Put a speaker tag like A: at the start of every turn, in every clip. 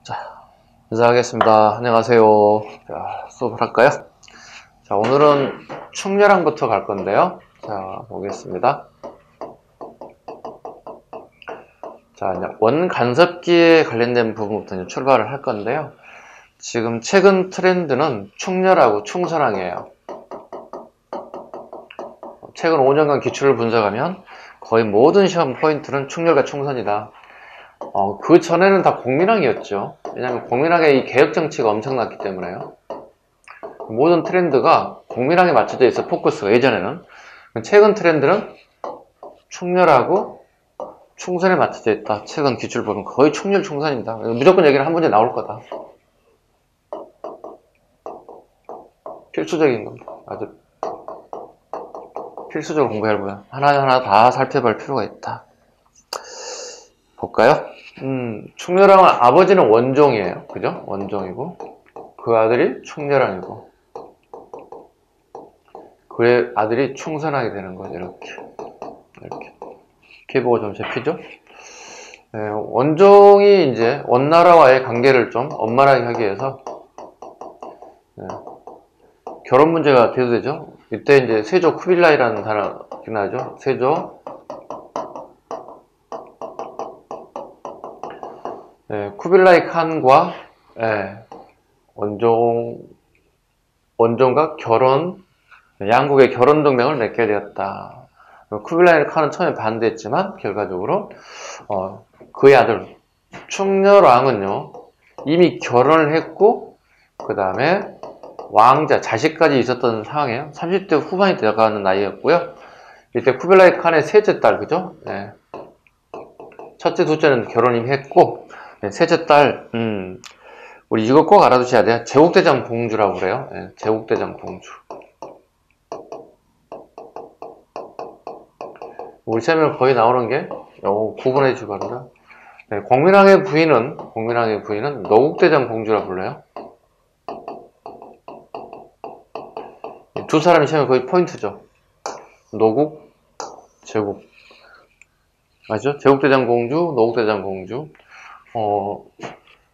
A: 자, 인사하겠습니다. 안녕하세요. 자, 수업을 할까요? 자, 오늘은 충렬항부터 갈 건데요. 자, 보겠습니다. 자, 이제 원간섭기에 관련된 부분부터 이제 출발을 할 건데요. 지금 최근 트렌드는 충렬하고 충선항이에요. 최근 5년간 기출을 분석하면 거의 모든 시험 포인트는 충렬과 충선이다. 그 전에는 다 공민항이었죠. 왜냐하면 공민항의 이 개혁 정치가 엄청났기 때문에요. 모든 트렌드가 공민항에 맞춰져 있어, 포커스가 예전에는. 최근 트렌드는 충렬하고 충선에 맞춰져 있다. 최근 기출 보면 거의 충렬 충선입니다. 무조건 여기는 한 문제 나올 거다. 필수적인 겁니다. 아주 필수적으로 공부해보면 하나하나 다 살펴볼 필요가 있다. 볼까요? 충렬항은 아버지는 원종이에요. 그죠? 원종이고 그 아들이 충렬항이고 그의 아들이 충선하게 되는 거죠. 이렇게 보고 좀 잡히죠? 네, 원종이 이제 원나라와의 관계를 좀 원만하게 하기 위해서 결혼 문제가 대두되죠. 이때 이제 세조 쿠빌라이라는 단어가 나죠. 세조 쿠빌라이 칸과 원종과 양국의 결혼 동맹을 맺게 되었다. 쿠빌라이 칸은 처음에 반대했지만 결과적으로 그의 아들 충렬왕은요 이미 결혼을 했고 그 다음에 왕자 자식까지 있었던 상황이에요. 30대 후반이 되어가는 나이였고요. 이때 쿠빌라이 칸의 셋째 딸, 그죠? 첫째, 둘째는 결혼 이미 했고 셋째 딸, 우리 이거 꼭 알아두셔야 돼요. 제국대장 공주라고 그래요. 제국대장 공주. 우리 시험에 거의 나오는 게 구분해 주시기 바랍니다. 공민왕의 부인은 노국대장 공주라고 불러요. 두 사람이 시험에 거의 포인트죠. 노국, 제국. 맞죠? 제국대장 공주, 노국대장 공주.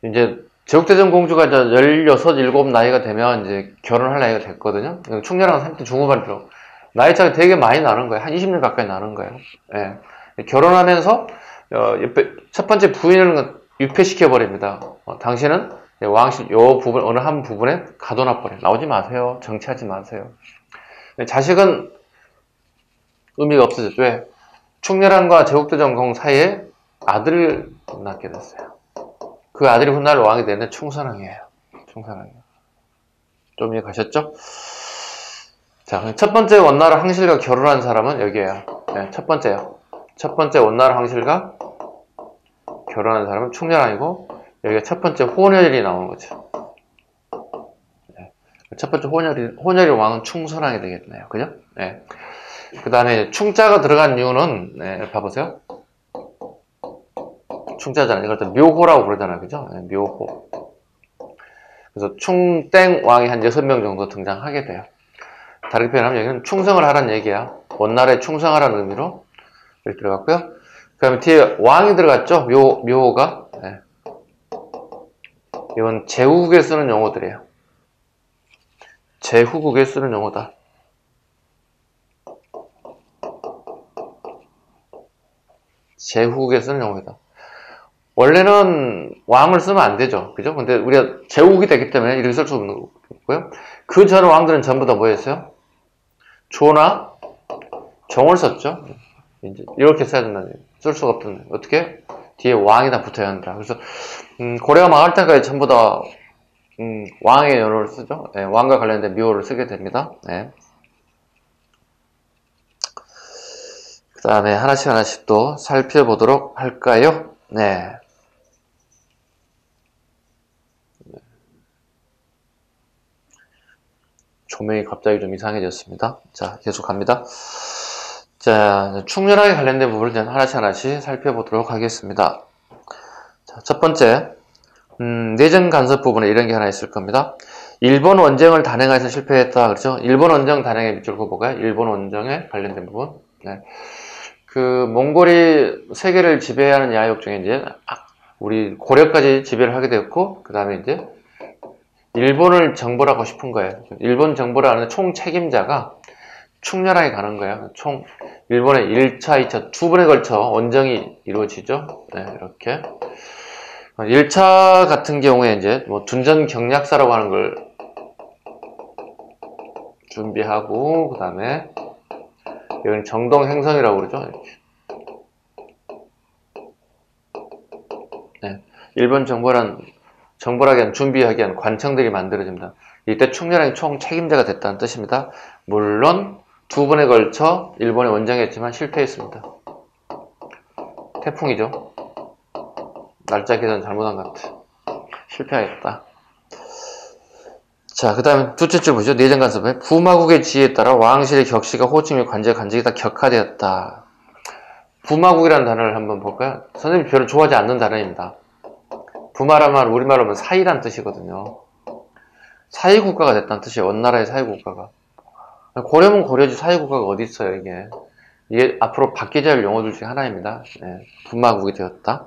A: 이제 제국대장 공주가 이제 16, 17 나이가 되면 이제 결혼할 나이가 됐거든요. 충렬왕은 30대 중후반으로 나이 차가 되게 많이 나는 거예요. 한 20년 가까이 나는 거예요. 결혼하면서 첫 번째 부인을 유폐시켜 버립니다. 당신은 왕실 요 부분 어느 한 부분에 가둬놔 버려. 나오지 마세요. 정치하지 마세요. 자식은 의미가 없어졌죠. 왜? 충렬왕과 제국대장 공 사이에 아들을 낳게 됐어요. 그 아들이 훗날 왕이 되는 충선왕이에요. 좀 이해 가셨죠? 자, 첫 번째 원나라 황실과 결혼한 사람은 여기에요. 첫 번째 원나라 황실과 결혼한 사람은 충렬왕이고 여기가 첫 번째 혼혈이 나오는 거죠. 첫 번째 혼혈이 왕은 충선왕이 되겠네요. 그죠? 그 다음에 충자가 들어간 이유는 봐보세요. 충자잖아요. 이걸 또 묘호라고 부르잖아요. 그죠? 묘호. 그래서 충땡왕이 한 6명 정도 등장하게 돼요. 다르게 표현하면 여기는 충성을 하라는 얘기야. 원나라에 충성하라는 의미로 이렇게 들어갔고요. 그 다음에 뒤에 왕이 들어갔죠. 묘호가. 이건 제후국에 쓰는 용어들이에요. 제후국에 쓰는 용어다. 제후국에 쓰는 용어다. 원래는 왕을 쓰면 안 되죠. 그죠? 근데 우리가 제후국이 되기 때문에 이렇게 쓸 수 없는 거고요. 그 전 왕들은 전부 다 뭐였어요? 조나 정을 썼죠. 이제 이렇게 써야 된다는 얘기예요. 쓸 수가 없던데. 어떻게? 뒤에 왕이 다 붙어야 한다. 그래서, 고려가 망할 때까지 전부 다, 왕의 연호를 쓰죠. 왕과 관련된 묘를 쓰게 됩니다. 그 다음에 하나씩 또 살펴보도록 할까요? 조명이 갑자기 좀 이상해졌습니다. 자, 계속 갑니다. 자, 충렬하게 관련된 부분을 하나씩 살펴보도록 하겠습니다. 자, 첫 번째, 내정 간섭 부분에 이런 게 하나 있을 겁니다. 일본 원정을 단행해서 실패했다. 그렇죠? 일본 원정 단행의 밑줄 그어볼까요? 일본 원정에 관련된 부분. 그 몽골이 세계를 지배하는 야욕 중에 이제 우리 고려까지 지배를 하게 되었고, 그 다음에 이제 일본을 정벌하고 싶은 거예요. 일본 정벌을 하는 총 책임자가 충렬하게 가는 거예요. 총 일본의 1차, 2차 두 번에 걸쳐 원정이 이루어지죠. 네, 이렇게 1차 같은 경우에 이제 뭐 둔전 경략사라고 하는 걸 준비하고, 그 다음에 여기는 정동 행성이라고 그러죠. 이렇게. 네, 일본 정벌하기 위한 준비하기 위한 관청들이 만들어집니다. 이때 충렬왕이 총 책임자가 됐다는 뜻입니다. 물론 두 번에 걸쳐 일본에 원정했지만 실패했습니다. 태풍이죠. 날짜 계산 잘못한 것 같아. 실패하겠다. 자, 그 다음에 둘째 줄 보죠. 내정간섭에 부마국의 지혜에 따라 왕실의 격시가 호칭 및 관직이 다 격화되었다. 부마국이라는 단어를 한번 볼까요? 선생님이 별로 좋아하지 않는 단어입니다. 부마란 말 우리말로 하면 사이란 뜻이거든요. 사이국가가 됐다는 뜻이에요. 원나라의 사이국가가. 고려면 고려지 사이국가가 어디 있어요, 이게 앞으로 바뀌어야 할 용어들 중에 하나입니다. 네, 부마국이 되었다.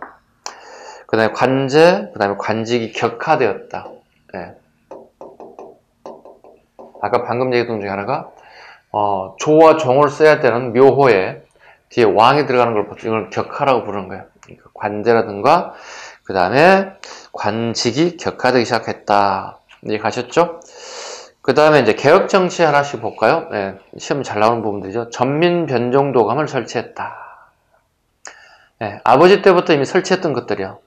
A: 그 다음에 관제, 그 다음에 관직이 격화되었다. 네. 아까 방금 얘기했던 중에 하나가 조와 종을 써야 되는 묘호에 뒤에 왕이 들어가는 걸 이걸 격화라고 부르는 거예요. 그러니까 관제라든가 그 다음에 관직이 격화되기 시작했다. 이해 가셨죠? 그 다음에 이제 개혁 정치 하나씩 볼까요? 네, 시험 잘 나오는 부분들이죠. 전민 변종도감을 설치했다. 네, 아버지 때부터 이미 설치했던 것들이요.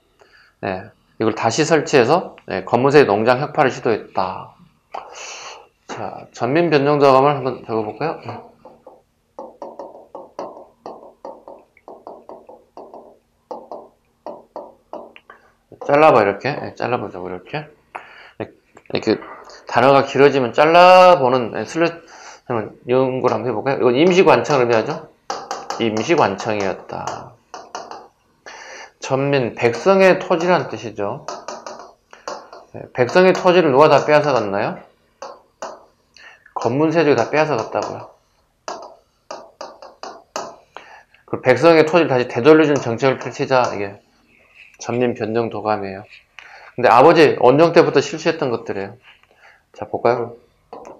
A: 네, 이걸 다시 설치해서 검은색 농장 혁파를 시도했다. 자, 전민 변종도감을 한번 적어볼까요? 잘라봐, 이렇게. 잘라보자고, 이렇게. 이렇게 단어가 길어지면 잘라보는 슬롯 연구를 한번 해볼까요? 이건 임시관청을 의미하죠? 임시관청이었다. 전민, 백성의 토지라는 뜻이죠. 백성의 토지를 누가 다 빼앗아갔나요? 건문세족이 다 빼앗아갔다고요. 그 백성의 토지를 다시 되돌려주는 정책을 펼치자, 이게 전민 변종 도감이에요. 근데 아버지 원종 때부터 실수했던 것들이에요. 자, 볼까요?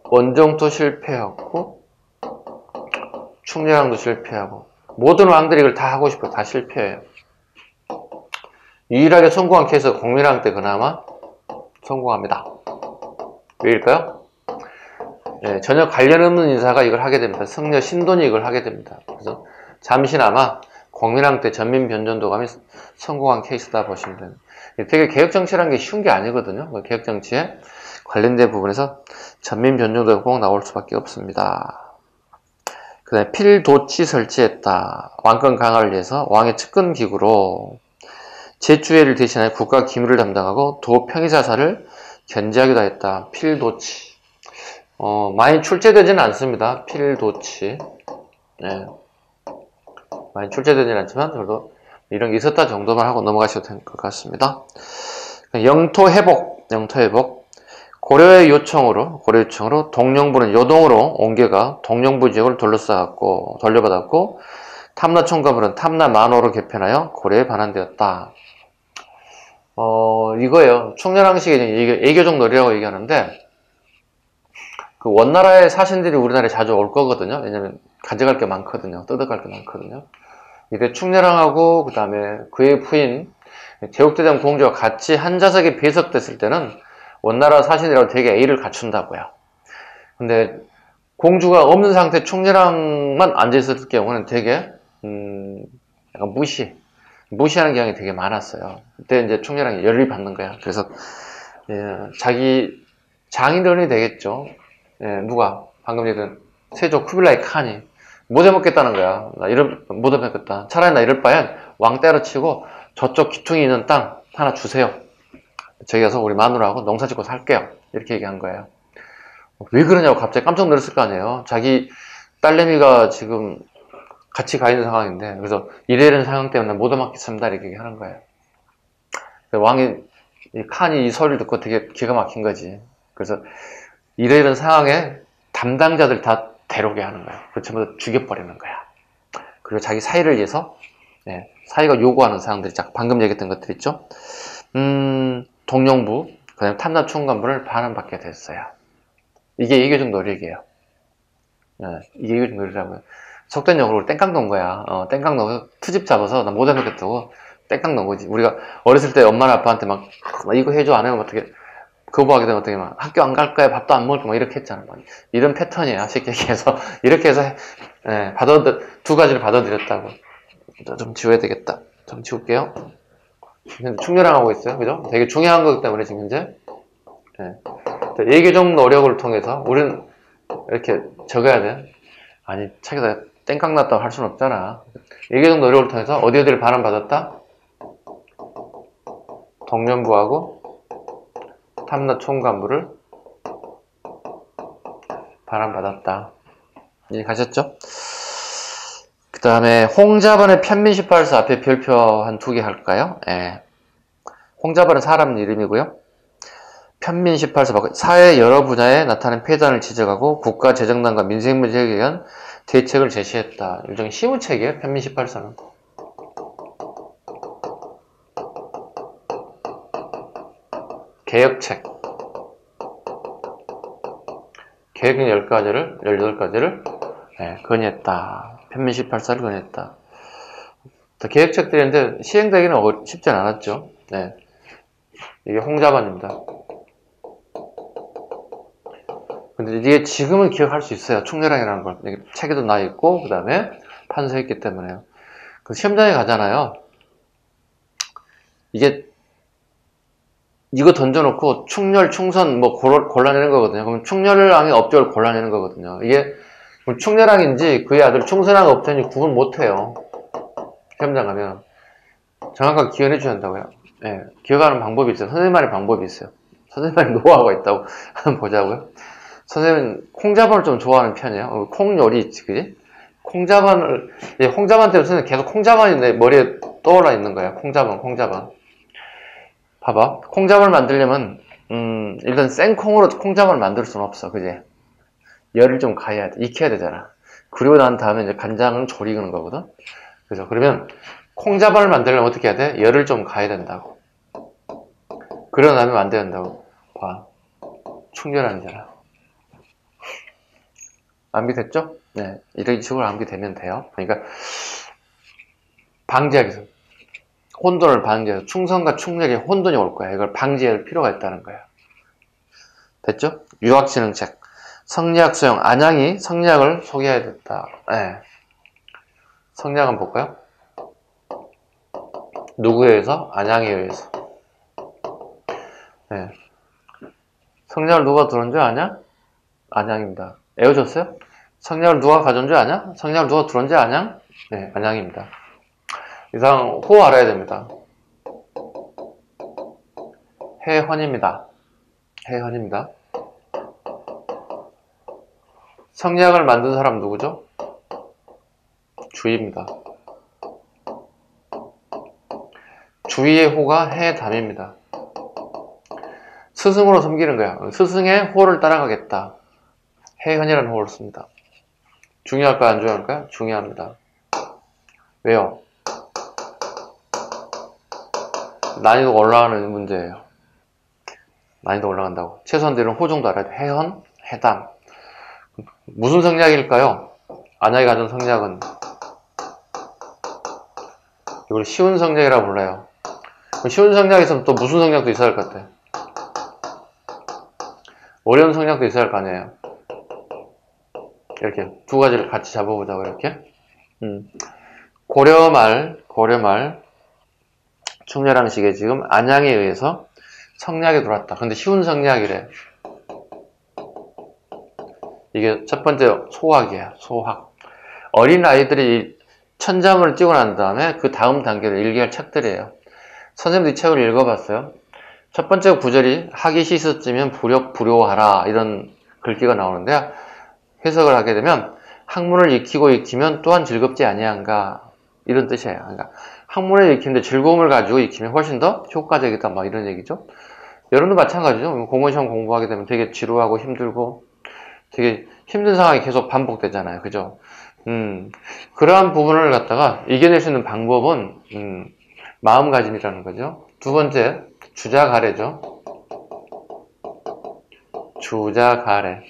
A: 원종도 실패했고 충렬왕도 실패하고 모든 왕들이 이걸 다 하고 싶어요. 다 실패해요. 유일하게 성공한 케이스가 공민왕 때 그나마 성공합니다. 왜일까요? 네, 전혀 관련 없는 인사가 이걸 하게 됩니다. 승려 신돈이 이걸 하게 됩니다. 그래서 잠시나마 공민왕 때 전민 변종도감이 성공한 케이스다 보시면 됩니다. 되게 개혁정치라는 게 쉬운 게 아니거든요. 개혁정치에 관련된 부분에서 전민 변종도가 꼭 나올 수밖에 없습니다. 그 다음에 필도치 설치했다. 왕권 강화를 위해서 왕의 측근 기구로 제주회를 대신하여 국가 기밀을 담당하고 도평의사사를 견제하기도 했다. 필도치. 많이 출제되지는 않습니다. 필도치. 네. 많이 출제되지는 않지만 그래도 이런 게 있었다 정도만 하고 넘어가셔도 될 것 같습니다. 영토 회복. 고려의 요청으로 동령부는 요동으로 옮겨가 동령부 지역을 돌려받았고 탐라총괄부는 탐라만호로 개편하여 고려에 반환되었다. 이거예요. 충렬왕식의 애교적 놀이라고 얘기하는데 그 원나라의 사신들이 우리나라에 자주 올 거거든요. 왜냐면 가져갈 게 많거든요. 뜯어갈 게 많거든요. 이때 충렬왕하고 그 다음에 그의 부인 제국대장 공주가 같이 한 좌석에 배석됐을 때는 원나라 사신이라고 되게 A를 갖춘다고요. 근데 공주가 없는 상태 충렬왕만 앉아있을 경우는 되게 약간 무시하는 경향이 되게 많았어요. 그때 이제 충렬왕이 열을 받는 거야. 그래서 자기 장인어른이 되겠죠. 누가 방금 얘기했던 세조 쿠빌라이 칸이 못 해먹겠다는 거야. 나 못 해먹겠다. 차라리 나 이럴 바엔 왕 때려치고 저쪽 기퉁이 있는 땅 하나 주세요. 저기 가서 우리 마누라하고 농사 짓고 살게요. 이렇게 얘기한 거예요. 왜 그러냐고 갑자기 깜짝 놀랐을 거 아니에요. 자기 딸내미가 지금 같이 가 있는 상황인데 그래서 이래이런 상황 때문에 못 해먹겠습니다. 이렇게 얘기하는 거예요. 왕이 칸이 이 소리를 듣고 되게 기가 막힌 거지. 그래서 이래이런 상황에 담당자들 다 데려오게 하는 거야. 그 전부 다 죽여버리는 거야. 그리고 자기 사위를 위해서 사회가 요구하는 사항들이 방금 얘기했던 것들 있죠. 동령부, 그 다음에 탐납 총괄부를 반환받게 됐어요. 이게 이교적 노력이에요. 이게 이교적 노력이라고요. 속된 용어로 땡깡 넣은 거야. 땡깡 넣어서 투집 잡아서 나 못 해먹겠다고 땡깡 넣은 거지. 우리가 어렸을 때 엄마나 아빠한테 막 이거 해줘 안 하면 어떻게 거부하게 되면 어떻게 막 학교 안 갈 거야, 밥도 안 먹을 거야, 막 이렇게 했잖아. 막 이런 패턴이야. 쉽게 얘기해서 이렇게 해서 두 가지를 받아들였다고. 좀 지워야 되겠다. 좀 지울게요. 충렬랑 하고 있어요. 그죠? 되게 중요한 거기 때문에 지금 현재 예교적 노력을 통해서 우리는 이렇게 적어야 돼. 아니 책에다 땡깡 났다고 할 수는 없잖아. 예교적 노력을 통해서 어디를 반환받았다? 동년부하고 탐납 총괄부를 반환받았다. 이해 가셨죠? 그 다음에 홍자반의 편민 18서 앞에 별표 한 2개 할까요? 홍자반은 사람 이름이고요. 편민 18서 사회 여러 분야에 나타난 폐단을 지적하고 국가 재정난과 민생 문제에 대한 대책을 제시했다. 일종의 시무책이에요. 편민 18서는. 개혁책. 계획은 18가지를 건의했다. 편민 18서를 건의했다. 계획책들인데 시행되기는 쉽진 않았죠. 이게 홍자반입니다. 근데 이게 지금은 기억할 수 있어요. 총렬항이라는 걸. 책에도 나 있고, 그 다음에 판서했기 때문에요. 그 시험장에 가잖아요. 이거 던져놓고 충렬, 충선 뭐 골라내는 거거든요. 그럼 충렬항의 업적을 골라내는 거거든요. 이게 충렬항인지 그의 아들 충선항 업적인지 구분 못해요. 시험장 가면. 정확하게 기억해 주셔야 한다고요. 기억하는 방법이 있어요. 선생님만의 방법이 있어요. 선생님만의 노하우가 있다고 한번 보자고요. 선생님은 콩자반을 좀 좋아하는 편이에요. 콩요리 있지, 그지? 홍자반 때문에 선생님 계속 콩자반이 내 머리에 떠올라 있는 거야. 콩자반. 봐봐. 콩자반을 만들려면, 일단 생콩으로 콩자반을 만들 수는 없어. 그지? 열을 좀 가해야 돼. 익혀야 되잖아. 그리고 난 다음에 이제 간장은 졸이는 거거든? 그죠? 그러면 콩자반을 만들려면 어떻게 해야 돼? 열을 좀 가해야 된다고. 그러고 나면 안 된다고. 봐. 충렬아니잖아. 암기됐죠? 이런 식으로 암기되면 돼요. 그러니까 방지하기 위해서 혼돈을 방지해서 충성과 충렬에 혼돈이 올 거야. 이걸 방지할 필요가 있다는 거야. 됐죠? 유학진흥책 성리학 수용 안양이 성리학을 소개해야 됐다. 성리학 한번 볼까요? 누구에 의해서? 안양에 의해서. 성리학을 누가 들은 줄 아냐? 안양입니다. 외워줬어요? 성리학을 누가 가져온 줄 아냐? 성리학을 누가 들은 줄 아냐? 안양입니다. 이상 호 알아야 됩니다. 해헌입니다. 성리학을 만든 사람 누구죠? 주의입니다. 주의의 호가 해담입니다. 스승으로 섬기는 거야. 스승의 호를 따라가겠다. 해헌이라는 호를 씁니다. 중요할까요? 안 중요할까요? 중요합니다. 왜요? 난이도가 올라가는 문제예요. 난이도 올라간다고. 최소한 되는 호 정도 알아야 돼. 해헌, 해담. 무슨 성리학일까요? 안양이 가진 성리학은 이걸 쉬운 성리학이라고 불러요. 쉬운 성리학에서는 또 무슨 성리학도 있어야 할 것 같아. 어려운 성리학도 있어야 할 거 아니에요. 이렇게 두 가지를 같이 잡아보자고. 이렇게 고려말 충렬항식에 지금 안양에 의해서 성리학이 들어왔다. 근데 쉬운 성리학이래. 이게 첫 번째 소학이야. 소학. 어린 아이들이 천자문을 찍고 난 다음에 그 다음 단계를 일기할 책들이에요. 선생님도 이 책을 읽어봤어요. 첫 번째 구절이 하기 시스쯤이면 불효하라 이런 글귀가 나오는데 해석을 하게 되면 학문을 익히면 또한 즐겁지 아니한가 이런 뜻이에요. 그러니까 학문을 익히는데 즐거움을 가지고 익히면 훨씬 더 효과적이다 막 이런 얘기죠. 여러분도 마찬가지죠. 공무원시험 공부하게 되면 되게 지루하고 힘들고 되게 힘든 상황이 계속 반복되잖아요. 그죠? 그러한 부분을 갖다가 이겨낼 수 있는 방법은 마음가짐이라는 거죠. 두 번째, 주자가래죠. 주자가래.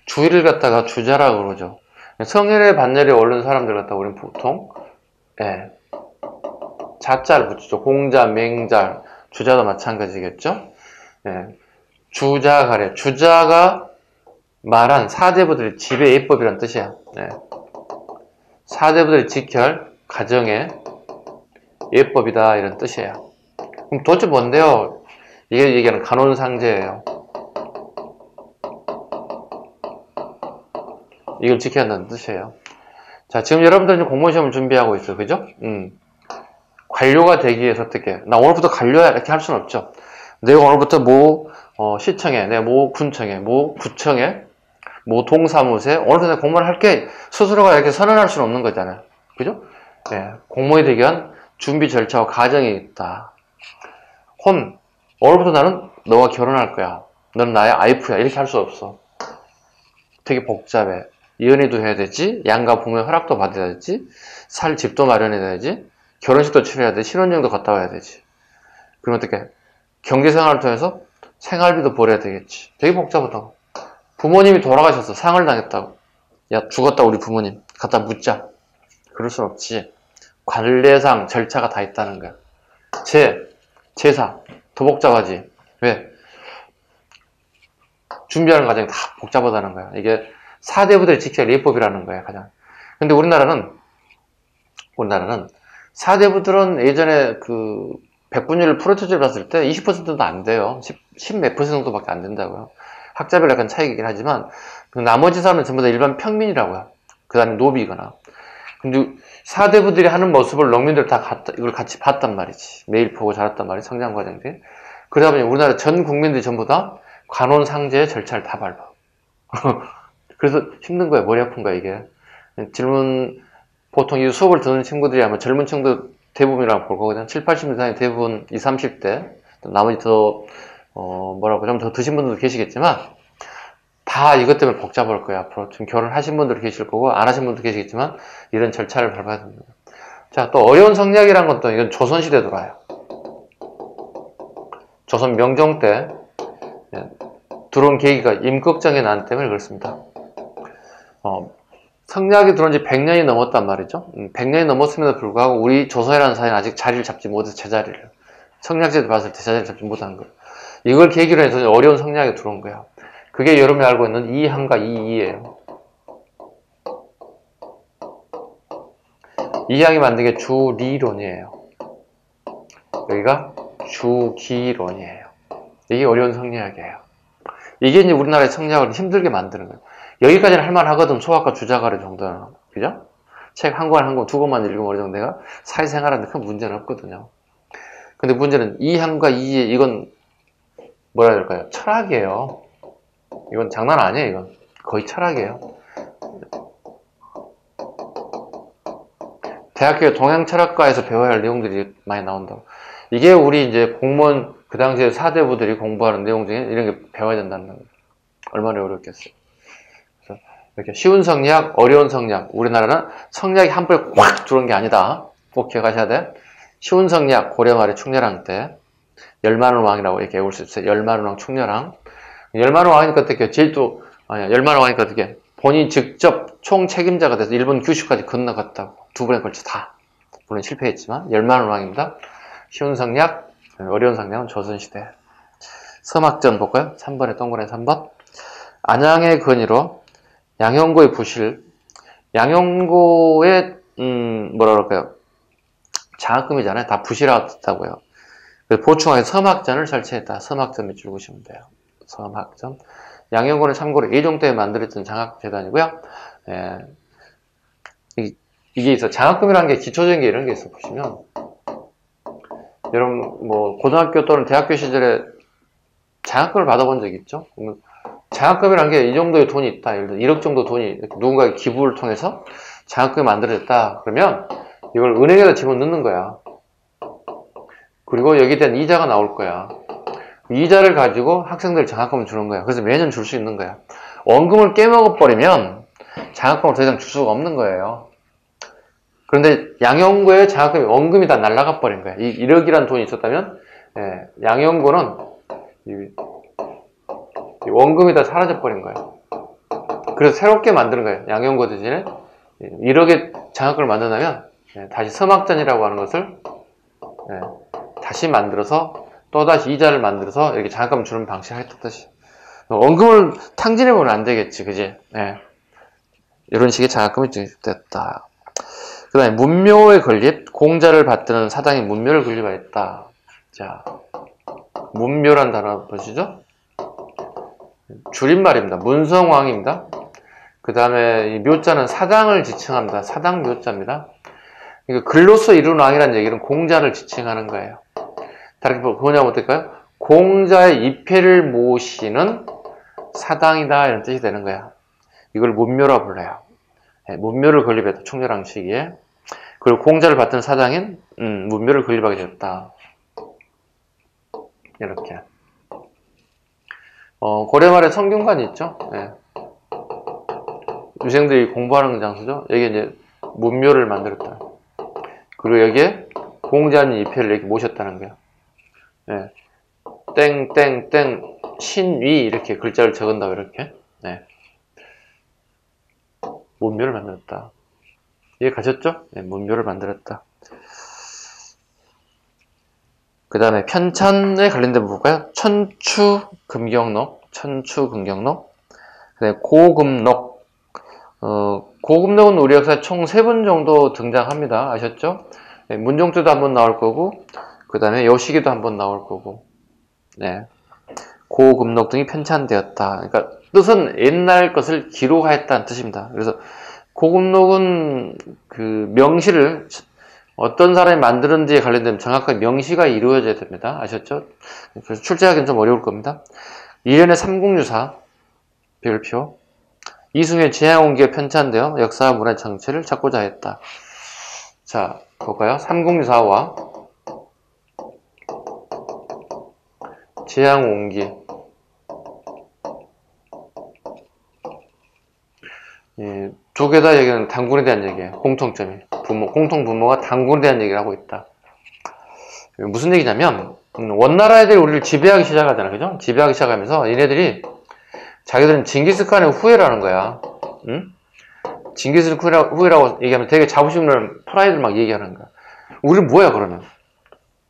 A: 주의를 갖다가 주자라고 그러죠. 성열의 반열에 오른 사람들 갖다가 우리는 보통 자자를 붙이죠. 공자, 맹자, 주자도 마찬가지겠죠. 주자가래. 주자가 말한 사대부들의 지배 예법이란 뜻이야. 사대부들의 직결, 가정의 예법이다 이런 뜻이에요. 그럼 도대체 뭔데요? 이게 얘기하는 간혼상제예요. 이걸 지켜야 한다는 뜻이에요. 자, 지금 여러분들 공무원 시험을 준비하고 있어요. 그죠? 관료가 되기 위해서 어떻게, 나 오늘부터 관료야 이렇게 할 수는 없죠. 내가 오늘부터 시청에, 내가 군청에, 구청에, 동사무소에 오늘부터 내가 공무원 할게 스스로가 이렇게 선언할 수는 없는 거잖아요. 그죠? 공무원이 되기 위한 준비 절차와 과정이 있다. 오늘부터 나는 너와 결혼할 거야. 너는 나의 와이프야. 이렇게 할 수 없어. 되게 복잡해. 연애도 해야 되지, 양가 부모의 허락도 받아야 되지, 살 집도 마련해야 되지, 결혼식도 치러야 되지, 신혼여행도 갔다 와야 되지. 그럼 어떻게? 경제생활을 통해서 생활비도 벌어야 되겠지. 되게 복잡하다고. 부모님이 돌아가셔서 상을 당했다고. 야, 죽었다 우리 부모님. 갖다 묻자. 그럴 순 없지. 관례상 절차가 다 있다는 거야. 제사 더 복잡하지. 왜? 준비하는 과정이 다 복잡하다는 거야. 이게 사대부들의 직결 예법이라는 거야, 가장. 근데 우리나라는 사대부들은 예전에 그 백분율을 프로토type 봤을 때 20%도 안 돼요. 10 몇 % 정도밖에 안 된다고요. 학자별 약간 차이긴 하지만 그 나머지 사람은 전부 다 일반 평민이라고요. 그 다음에 노비거나. 근데 사대부들이 하는 모습을 농민들 다 이걸 같이 봤단 말이지. 매일 보고 자랐단 말이지, 성장 과정들이. 그러다 보니 우리나라 전 국민들이 전부 다 관혼상제의 절차를 다 밟아. 그래서 힘든 거야. 머리 아픈 거야, 이게. 질문, 보통 이 수업을 듣는 친구들이 아마 젊은 친구들 대부분이라고 볼 거거든. 7, 80대 이상이 대부분 20, 30대. 나머지 좀 더 드신 분들도 계시겠지만, 다 이것 때문에 복잡할 거야. 앞으로 지금 결혼하신 분들도 계실 거고, 안 하신 분도 계시겠지만, 이런 절차를 밟아야 됩니다. 자, 또 어려운 성리학이란 것도 이건 조선시대에 들어와요. 조선 명종 때 들어온 계기가 임꺽정의 난 때문에 그렇습니다. 성리학이 들어온 지 100년이 넘었단 말이죠. 100년이 넘었음에도 불구하고 우리 조선이라는 사회는 아직 자리를 잡지 못해서 제자리를. 성리학자들 봤을 때 제자리를 잡지 못한 거예요. 이걸 계기로 해서 어려운 성리학이 들어온 거예요. 그게 여러분이 알고 있는 이항과 이이예요. 이항이 만든 게 주리론이에요. 여기가 주기론이에요. 이게 어려운 성리학이에요. 이게 이제 우리나라의 성리학을 힘들게 만드는 거예요. 여기까지는 할만하거든. 소학과 주자가래 정도는. 그죠? 책 한 권, 두 권만 읽으면 어느 정도 내가 사회생활하는데 큰 문제는 없거든요. 근데 문제는 이항과 이의, 이건 뭐라 해야 될까요? 철학이에요. 이건 장난 아니에요, 이건. 거의 철학이에요. 대학교 동양철학과에서 배워야 할 내용들이 많이 나온다고. 이게 우리 이제 공무원, 그 당시에 사대부들이 공부하는 내용 중에 이런 게 배워야 된다는 거예요. 얼마나 어렵겠어요. 그래서 이렇게 쉬운 성리학, 어려운 성리학. 우리나라는 성리학이 한 번에 확 들어온 게 아니다. 꼭 기억하셔야 돼. 쉬운 성리학, 고려 말의 충렬왕 때. 열만원 왕이라고 이렇게 외울 수 있어요. 열만원 왕 충렬왕. 열만원 왕이니까 어떻게, 열만원 왕이니까 어떻게, 본인이 직접 총 책임자가 돼서 일본 규슈까지 건너갔다고. 두 번에 걸쳐 다. 물론 실패했지만, 열만원 왕입니다. 쉬운 성리학, 어려운 성리학은 조선시대. 서막전 볼까요? 3번에 동그라미 3번. 안양의 건의로 양형고의 부실. 양형고의, 뭐라 그럴까요? 장학금이잖아요. 다 부실하다고요. 보충하게 서막전을 설치했다. 서막전 밑줄 그시면 돼요. 서막전. 양형고는 참고로 예종 때 만들었던 장학재단이고요. 이게 있어. 장학금이라는 게 기초적인 게 이런 게 있어. 보시면. 여러분, 고등학교 또는 대학교 시절에 장학금을 받아본 적 있죠? 장학금이라는 게 이 정도의 돈이 있다. 예를 들어 1억 정도 돈이 누군가의 기부를 통해서 장학금이 만들어졌다. 그러면 이걸 은행에다 집어넣는 거야. 그리고 여기에 대한 이자가 나올 거야. 이자를 가지고 학생들 장학금을 주는 거야. 그래서 매년 줄 수 있는 거야. 원금을 깨먹어버리면 장학금을 더 이상 줄 수가 없는 거예요. 그런데 양형고의 장학금이 원금이 다 날아가 버린 거예요. 1억이라는 돈이 있었다면 양형고는 원금이 다 사라져 버린 거예요. 그래서 새롭게 만드는 거예요. 양형고 대신에 1억의 장학금을 만든다면 다시 서막전이라고 하는 것을 다시 만들어서 또다시 이자를 만들어서 이렇게 장학금 주는 방식을 했던 뜻이. 원금을 탕진해보면 안 되겠지, 그지? 이런 식의 장학금이 됐다. 그 다음에 문묘의 건립, 공자를 받드는 사당이 문묘를 건립하였다. 자, 문묘란 단어 보시죠? 줄임말입니다. 문성왕입니다. 그 다음에 이 묘자는 사당을 지칭합니다. 사당 묘자입니다. 그러니까 글로서 이룬 왕이라는 얘기는 공자를 지칭하는 거예요. 다르게 보냐면 어떨까요? 공자의 입회를 모시는 사당이다 이런 뜻이 되는 거야. 이걸 문묘라 불러요. 문묘를 건립했다. 총렬왕 시기에. 그리고 공자를 받던 사당인 문묘를 건립하게 됐다. 이렇게. 고려 말에 성균관이 있죠. 유생들이 공부하는 장소죠. 여기에 이제 문묘를 만들었다. 그리고 여기에 공자님 입회를 이렇게 모셨다는 거예요. 땡땡땡 신위 이렇게 글자를 적은다고 이렇게. 문묘를 만들었다. 이해 가셨죠? 문묘를 만들었다. 그 다음에 편찬에 관련된 부분 볼까요? 천추금경록, 천추금경록. 그 다음에 고금록. 고금록은 우리 역사에 총 3번 정도 등장합니다. 아셨죠? 문종주도 한번 나올 거고, 그 다음에 여시기도 한번 나올 거고. 고금록 등이 편찬되었다. 그러니까 뜻은 옛날 것을 기록하였다는 뜻입니다. 그래서 고금록은 그 명시를 어떤 사람이 만드는지에 관련된 정확한 명시가 이루어져야 됩니다. 아셨죠? 그래서 출제하기는 좀 어려울 겁니다. 1년에 삼국유사 별표 이승의 제향온기에 편찬되어 역사와 문화 정체를 찾고자 했다. 자, 볼까요? 삼국유사와 제향온기 두 개 다 얘기는 단군에 대한 얘기예요. 공통점이. 공통 분모가 단군에 대한 얘기를 하고 있다. 무슨 얘기냐면 원나라 애들이 우리를 지배하기 시작하잖아. 그죠? 지배하기 시작하면서 얘네들이 자기들은 징기스칸의 후예라는 거야. 응? 징기스칸의 후예라고 얘기하면 되게 자부심을 프라이드를 막 얘기하는 거야. 우리는 뭐야 그러면?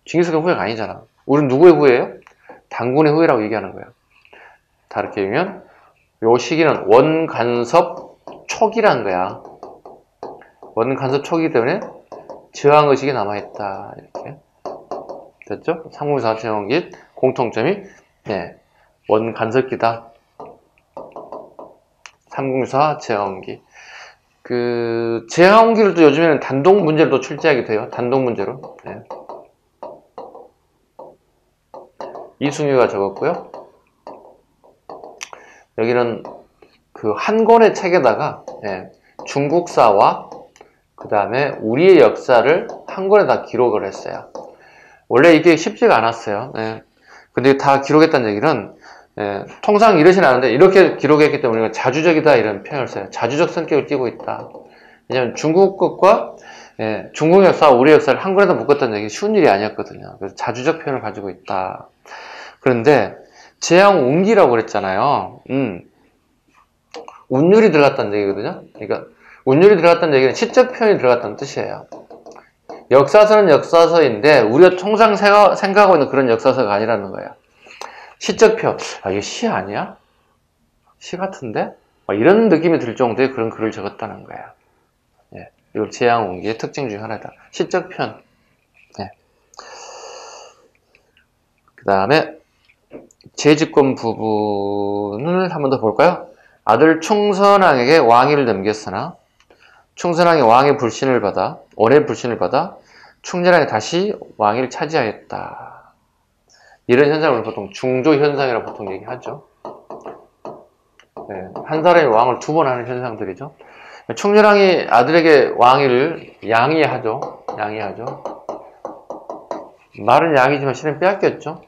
A: 징기스칸 후예가 아니잖아. 우리는 누구의 후예예요? 단군의 후예라고 얘기하는 거야. 다르게 얘기하면 요 시기는 원간섭 초기란 거야. 원간섭 초기 때문에 저항의식이 남아있다. 이렇게. 됐죠? 삼국유사 제왕기 공통점이 원간섭기다. 삼국유사 제왕기. 그 제왕기를 또 요즘에는 단독 문제로 또 출제하게 돼요. 단독 문제로. 이승유가 적었고요. 여기는 그 한 권의 책에다가 중국사와 그 다음에 우리의 역사를 한 권에 다 기록을 했어요. 원래 이게 쉽지가 않았어요. 근데 다 기록했다는 얘기는 통상 이러진 않은데 이렇게 기록했기 때문에 우리가 자주적이다 이런 표현을 써요. 자주적 성격을 띠고 있다. 왜냐하면 중국 것과 중국 역사와 우리 역사를 한 권에다 묶었다는 얘기 쉬운 일이 아니었거든요. 그래서 자주적 표현을 가지고 있다. 그런데 제왕운기라고 그랬잖아요. 운율이 들어갔다는 얘기거든요. 그러니까 운율이 들어갔다는 얘기는 시적 표현이 들어갔다는 뜻이에요. 역사서는 역사서인데 우리가 통상 생각하고 있는 그런 역사서가 아니라는 거예요. 시적 표현. 아, 이게 시 아니야? 시 같은데? 이런 느낌이 들 정도의 그런 글을 적었다는 거예요. 이걸 제왕운기의 특징 중에 하나다. 시적 표현. 그 다음에 제지권 부분을 한 번 더 볼까요? 아들 충선왕에게 왕위를 넘겼으나 충선왕이 왕의 불신을 받아 원의 불신을 받아 충렬왕이 다시 왕위를 차지하였다. 이런 현상을 보통 중조 현상이라고 보통 얘기하죠. 한 사람이 왕을 2번 하는 현상들이죠. 충렬왕이 아들에게 왕위를 양위하죠. 말은 양이지만 실은 빼앗겼죠.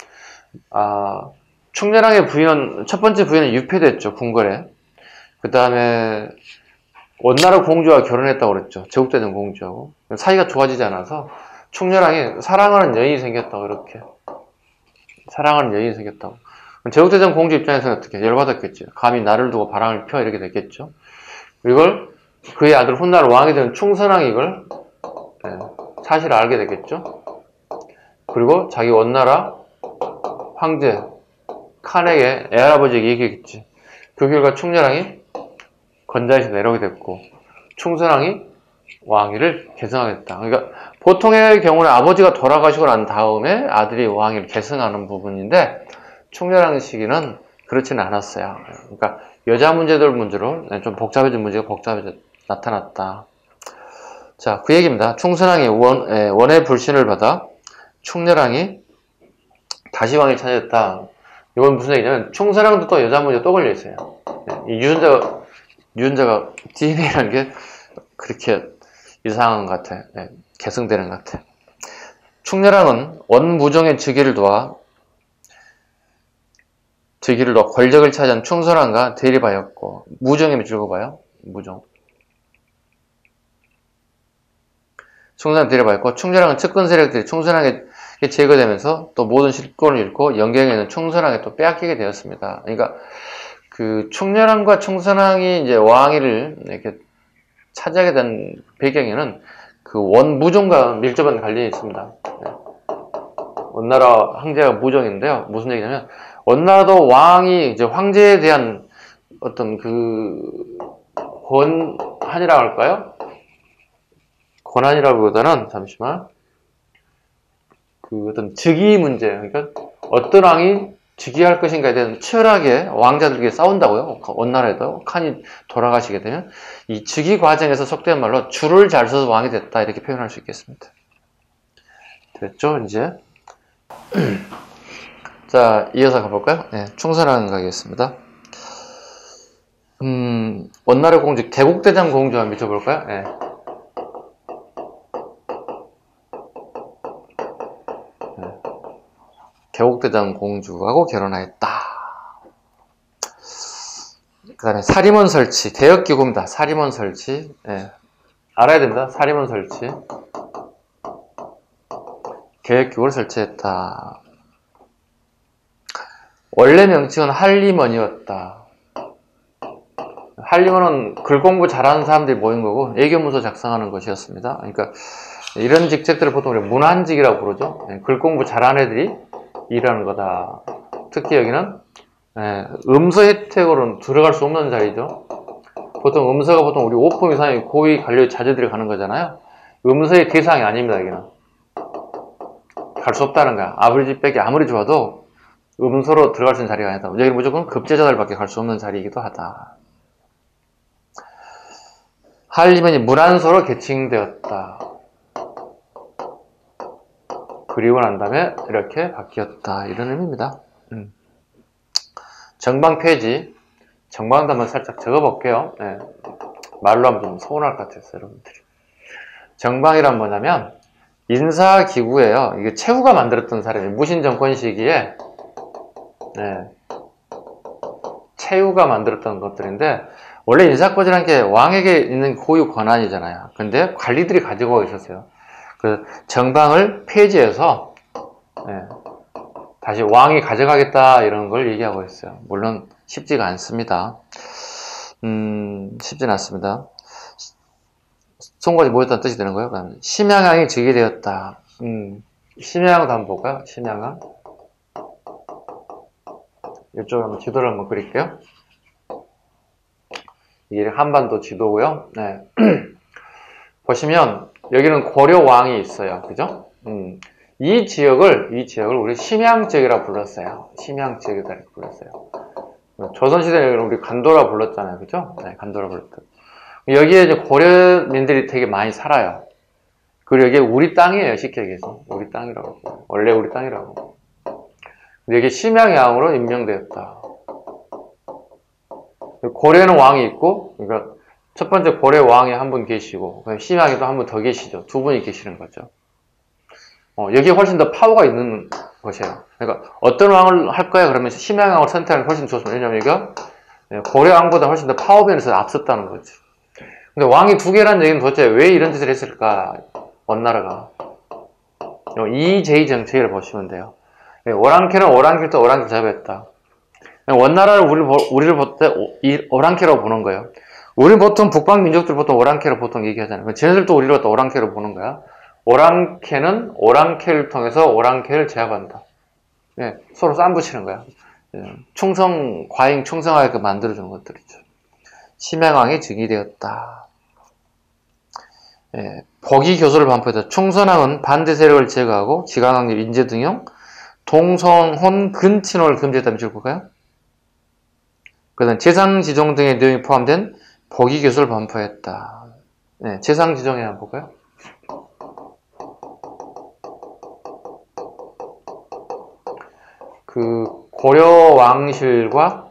A: 충렬왕의 부인은 첫 번째 부인은 유폐됐죠. 궁궐에. 그 다음에 원나라 공주와 결혼했다고 그랬죠. 제국대전 공주하고. 사이가 좋아지지 않아서 충렬왕이 사랑하는 여인이 생겼다고, 이렇게. 사랑하는 여인이 생겼다고. 제국대전 공주 입장에서는 어떻게 열받았겠죠. 감히 나를 두고 바람을 펴, 이렇게 됐겠죠. 이걸 그의 아들 훗날 왕이 되는 충선왕이 이걸 사실을 알게 됐겠죠. 그리고 자기 원나라 황제 칸에게 애할아버지에게 얘기했겠지. 그 결과 충렬왕이 건자에서 내려오게 됐고 충선왕이 왕위를 계승하게 됐다. 그러니까 보통의 경우는 아버지가 돌아가시고 난 다음에 아들이 왕위를 계승하는 부분인데 충렬왕 시기는 그렇지는 않았어요. 그러니까 여자 문제로 좀 복잡해진 문제가 복잡해져 나타났다. 자, 그 얘기입니다. 충선왕이 원의 불신을 받아 충렬왕이 다시 왕이 차졌다. 이건 무슨 얘기냐면 충선왕도 또 여자 문제 또 걸려 있어요. 이 유전자가 DNA라는 게 그렇게 이상한 것 같아. 계승되는 것 같아. 충렬왕은 원무종의 즉위를 도와 권력을 차지한 충선왕과 대립하였고 무종의 즐거워요. 무종. 충선왕 대립하였고 충렬왕은 측근 세력들이 충선왕에게 제거되면서 또 모든 실권을 잃고 영경에는 충선왕에 또 빼앗기게 되었습니다. 그러니까 그 충렬왕과 충선왕이 이제 왕위를 이렇게 차지하게 된 배경에는 그 원무종과 밀접한 관련이 있습니다. 원나라 황제가 무종인데요. 무슨 얘기냐면 원나라도 왕이 이제 황제에 대한 어떤 그 권한이라고 할까요? 권한이라기보다는 잠시만 그 어떤 즉위 문제, 그러니까 어떤 왕이 즉위할 것인가에 대한 치열하게 왕자들에게 싸운다고요. 원나라에도 칸이 돌아가시게 되면 이 즉위 과정에서 속된 말로 줄을 잘 서서 왕이 됐다 이렇게 표현할 수 있겠습니다. 됐죠? 이제 자, 이어서 가볼까요? 네, 충선왕 가겠습니다. 원나라 공주 개국대장 공주 한번 미쳐볼까요? 네. 개국대장 공주하고 결혼하였다. 그 다음에 사림원 설치, 개혁기구입니다. 사림원 설치. 네. 알아야 됩니다. 사림원 설치. 개혁기구를 설치했다. 원래 명칭은 한림원이었다. 한림원은 글 공부 잘하는 사람들이 모인 거고 애교문서 작성하는 것이었습니다. 그러니까 이런 직책들을 보통 우리 문한직이라고 부르죠. 글 공부 잘하는 애들이 일하는 거다. 특히 여기는 음서 혜택으로는 들어갈 수 없는 자리죠. 보통 음서가 보통 우리 5품 이상의 고위 관료 자제들이 가는 거잖아요. 음서의 대상이 아닙니다. 여기는 갈 수 없다는 거야. 아버지 빽이 아무리 좋아도 음서로 들어갈 수 있는 자리가 아니다. 여기는 무조건 급제자들밖에 갈 수 없는 자리이기도 하다. 한림원이 문안서로 개칭되었다. 그리고 난 다음에 이렇게 바뀌었다. 이런 의미입니다. 정방 폐지. 정방도 한번 살짝 적어볼게요. 네. 말로 하면 좀 서운할 것 같았어요, 여러분들이. 정방이란 뭐냐면 인사기구예요. 이게 최후가 만들었던 사람이 무신정권 시기에 최후가 만들었던 것들인데 원래 인사권이라는 게 왕에게 있는 고유 권한이잖아요. 근데 관리들이 가지고 있었어요. 그 정방을 폐지해서 다시 왕이 가져가겠다 이런 걸 얘기하고 있어요. 물론 쉽지가 않습니다. 쉽지는 않습니다. 송곳이 모였다는 뜻이 되는 거예요. 그러면 심양왕이 즉위되었다. 심양왕도 한번 볼까요? 심양왕. 이쪽으로 한번 지도를 한번 그릴게요. 이게 한반도 지도고요. 네. 보시면 여기는 고려왕이 있어요. 그죠? 이 지역을 우리 심양지역이라고 불렀어요. 심양지역이라고 불렀어요. 조선시대에 우리 간도라 불렀잖아요. 그죠? 네, 간도라 불렀다. 여기에 이제 고려민들이 되게 많이 살아요. 그리고 여기 우리 땅이에요. 쉽게 얘기해서. 우리 땅이라고. 원래 우리 땅이라고. 근데 여기 심양왕으로 임명되었다. 고려는 왕이 있고, 그러니까 첫 번째 고려 왕이 한 분 계시고, 심양에도 한 분 더 계시죠. 두 분이 계시는 거죠. 여기에 훨씬 더 파워가 있는 것이에요. 그러니까 어떤 왕을 할 거야? 그러면 심양왕을 선택하는 게 훨씬 좋습니다. 왜냐면 여기가 고려 왕보다 훨씬 더 파워 면에서 앞섰다는 거지. 근데 왕이 두 개라는 얘기는 도대체 왜 이런 짓을 했을까? 원나라가. 이재희 정책을 보시면 돼요. 오랑캐는 오랑캐 또 오랑캐 잡았다. 원나라를 우리를 볼 때 오랑캐라고 보는 거예요. 우리 보통 북방 민족들 보통 오랑캐로 보통 얘기하잖아요. 쟤네들도 우리를 또 오랑캐로 보는 거야. 오랑캐는 오랑캐를 통해서 오랑캐를 제압한다. 예, 서로 쌈붙이는 거야. 예, 과잉 충성하게 만들어주는 것들이죠. 심양왕이 즉위되었다. 예, 복위교수를 반포했다. 충선왕은 반대 세력을 제거하고 지강왕립 인재 등용, 동성혼 근친혼을 금지했다면 볼까요? 그 다음 재상지종 등의 내용이 포함된 복위교수를 반포했다. 네, 재상지종에 한번 볼까요? 그 고려 왕실과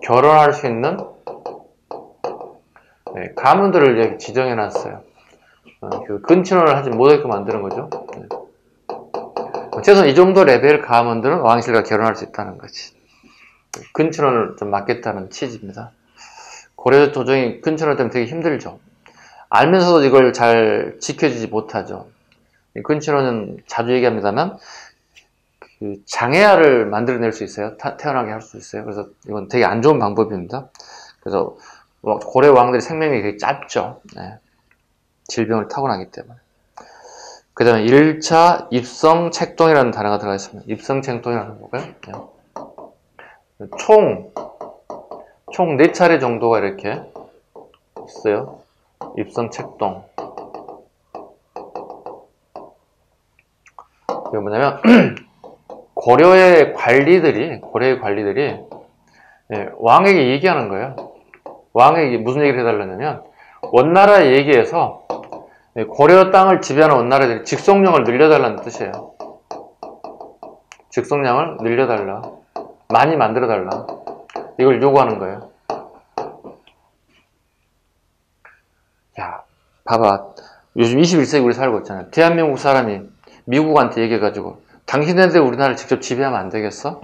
A: 결혼할 수 있는 가문들을 여기 지정해 놨어요. 그 근친혼을 하지 못하게 만드는 거죠. 최소한 이 정도 레벨 가문들은 왕실과 결혼할 수 있다는 거지. 근친혼을 좀 막겠다는 취지입니다. 고려 조정이 근친혼 때문에 되게 힘들죠. 알면서도 이걸 잘 지켜주지 못하죠. 근친혼은 자주 얘기합니다만 그 장애아를 만들어낼 수 있어요. 태어나게 할 수 있어요. 그래서 이건 되게 안 좋은 방법입니다. 그래서 고려 왕들의 생명이 되게 짧죠. 네. 질병을 타고나기 때문에. 그 다음에 1차 입성책동이라는 단어가 들어가 있습니다. 입성책동이라는 거고요. 네. 총 4차례 정도가 이렇게 있어요. 입성책동. 이게 뭐냐면, 고려의 관리들이 왕에게 얘기하는 거예요. 왕에게 무슨 얘기를 해달라냐면, 원나라 얘기에서 고려 땅을 지배하는 원나라들이 직속령을 늘려달라는 뜻이에요. 직속량을 늘려달라. 많이 만들어달라. 이걸 요구하는 거예요. 야, 봐봐. 요즘 21세기 우리 살고 있잖아요. 대한민국 사람이 미국한테 얘기해가지고 당신네들 우리나라를 직접 지배하면 안 되겠어?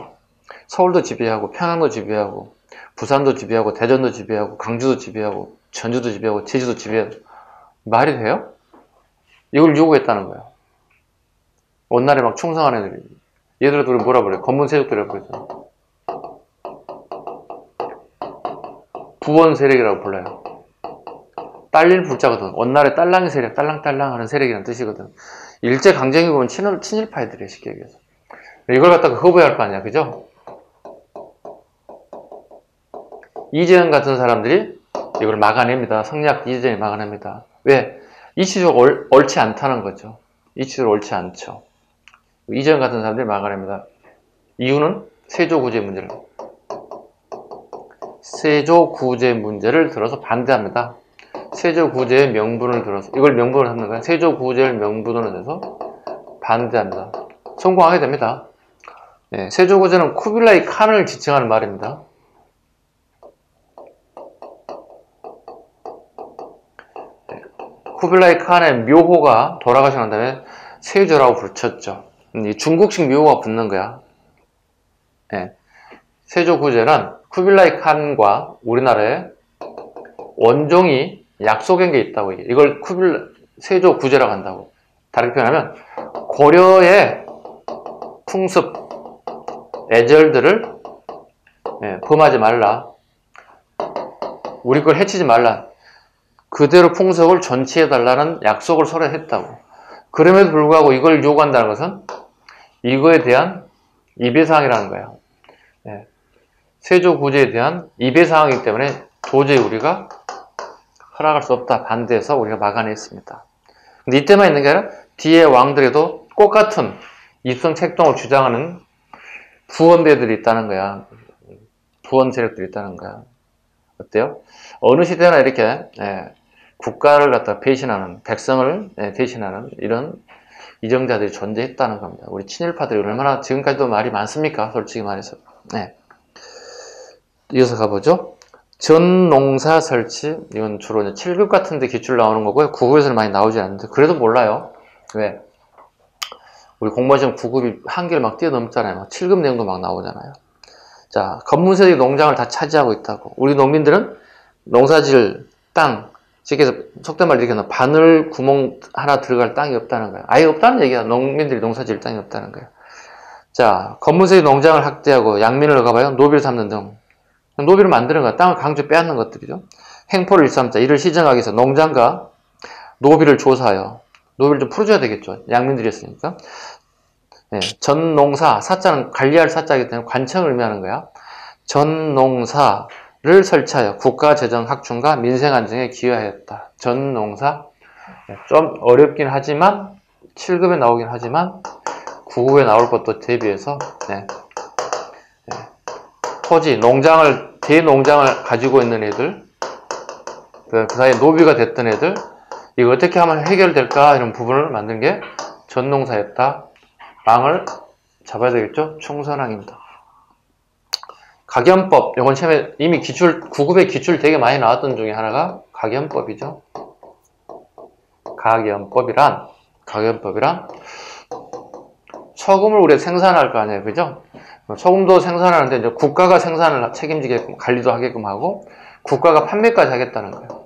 A: 서울도 지배하고 평양도 지배하고 부산도 지배하고 대전도 지배하고 강주도 지배하고 전주도 지배하고 제주도 지배하고 말이 돼요? 이걸 요구했다는 거예요. 원나라에 막 충성한 애들이. 얘들도 우리 뭐라 그래? 검문세족들이라고 그러잖아. 부원 세력이라고 불러요. 딸릴 불자거든. 원나라의 딸랑이 세력, 딸랑딸랑 하는 세력이라는 뜻이거든. 일제강점기 보면 친일파애들이에요, 쉽게 얘기해서. 이걸 갖다가 거부해야 할 거 아니야, 그죠? 이재현 같은 사람들이 이걸 막아냅니다. 성리학 이재현이 막아냅니다. 왜? 이치적으로 옳지 않다는 거죠. 이치적으로 옳지 않죠. 이재현 같은 사람들이 막아냅니다. 이유는 세조구제 문제를 들어서 반대합니다. 세조구제의 명분을 들어서 이걸 명분을 하는 거야. 세조구제를 명분으로 해서 반대합니다. 성공하게 됩니다. 네, 세조구제는 쿠빌라이 칸을 지칭하는 말입니다. 쿠빌라이 칸의 묘호가 돌아가시고 난 다음에 세조라고 붙였죠. 중국식 묘호가 붙는 거야. 네. 세조구제는 쿠빌라이 칸과 우리나라의 원종이 약속한 게 있다고 얘기해. 이걸 세조구제라고 한다고. 다르게 표현하면 고려의 풍습, 애절들을 범하지 말라. 우리 걸 해치지 말라. 그대로 풍속을 전치해달라는 약속을 서로 했다고. 그럼에도 불구하고 이걸 요구한다는 것은 이거에 대한 이배사항이라는 거예요. 세조구제에 대한 이배사항이기 때문에 도저히 우리가 허락할 수 없다. 반대해서 우리가 막아냈습니다. 근데 이때만 있는 게 아니라 뒤에 왕들에도 똑같은 입성책동을 주장하는 부원대들이 있다는 거야. 부원 세력들이 있다는 거야. 어때요? 어느 시대나 이렇게 국가를 갖다 배신하는, 백성을 대신하는 이런 이정자들이 존재했다는 겁니다. 우리 친일파들이 얼마나 지금까지도 말이 많습니까? 솔직히 말해서. 이어서 가보죠. 전농사 설치, 이건 주로 7급 같은 데 기출 나오는 거고요. 9급에서는 많이 나오지 않는데, 그래도 몰라요. 왜? 우리 공무원 시험 9급이 한계를 막 뛰어넘잖아요. 막 7급 내용도 막 나오잖아요. 자, 검문색이 농장을 다 차지하고 있다고. 우리 농민들은 농사질 땅, 쉽게 해서 속된 말로 이렇게 바늘 구멍 하나 들어갈 땅이 없다는 거예요. 아예 없다는 얘기야. 농민들이 농사질 땅이 없다는 거예요. 자, 검문색이 농장을 확대하고 양민을 넣어가봐요. 노비를 삼는 등. 노비를 만드는 거야. 땅을 강제 빼앗는 것들이죠. 행포를 일삼자. 이를 시정하기 위해서 농장과 노비를 조사하여. 노비를 좀 풀어줘야 되겠죠. 양민들이었으니까. 네, 전농사, 사자는 관리할 사자이기 때문에 관청을 의미하는 거야. 전농사를 설치하여 국가재정 확충과 민생 안정에 기여하였다. 전농사. 네, 좀 어렵긴 하지만 7급에 나오긴 하지만 9급에 나올 것도 대비해서 네. 네. 토지, 농장을 대농장을 가지고 있는 애들 그 사이에 노비가 됐던 애들 이거 어떻게 하면 해결될까 이런 부분을 만든 게 전농사였다. 망을 잡아야 되겠죠? 충선왕입니다. 각연법, 이건 처음에 이미 기출, 9급에 기출 되게 많이 나왔던 중에 하나가 각연법이죠. 각연법이란 소금을 우리가 생산할 거 아니에요. 그죠? 소금도 생산하는데 이제 국가가 생산을 책임지게끔 관리도 하게끔 하고 국가가 판매까지 하겠다는 거예요.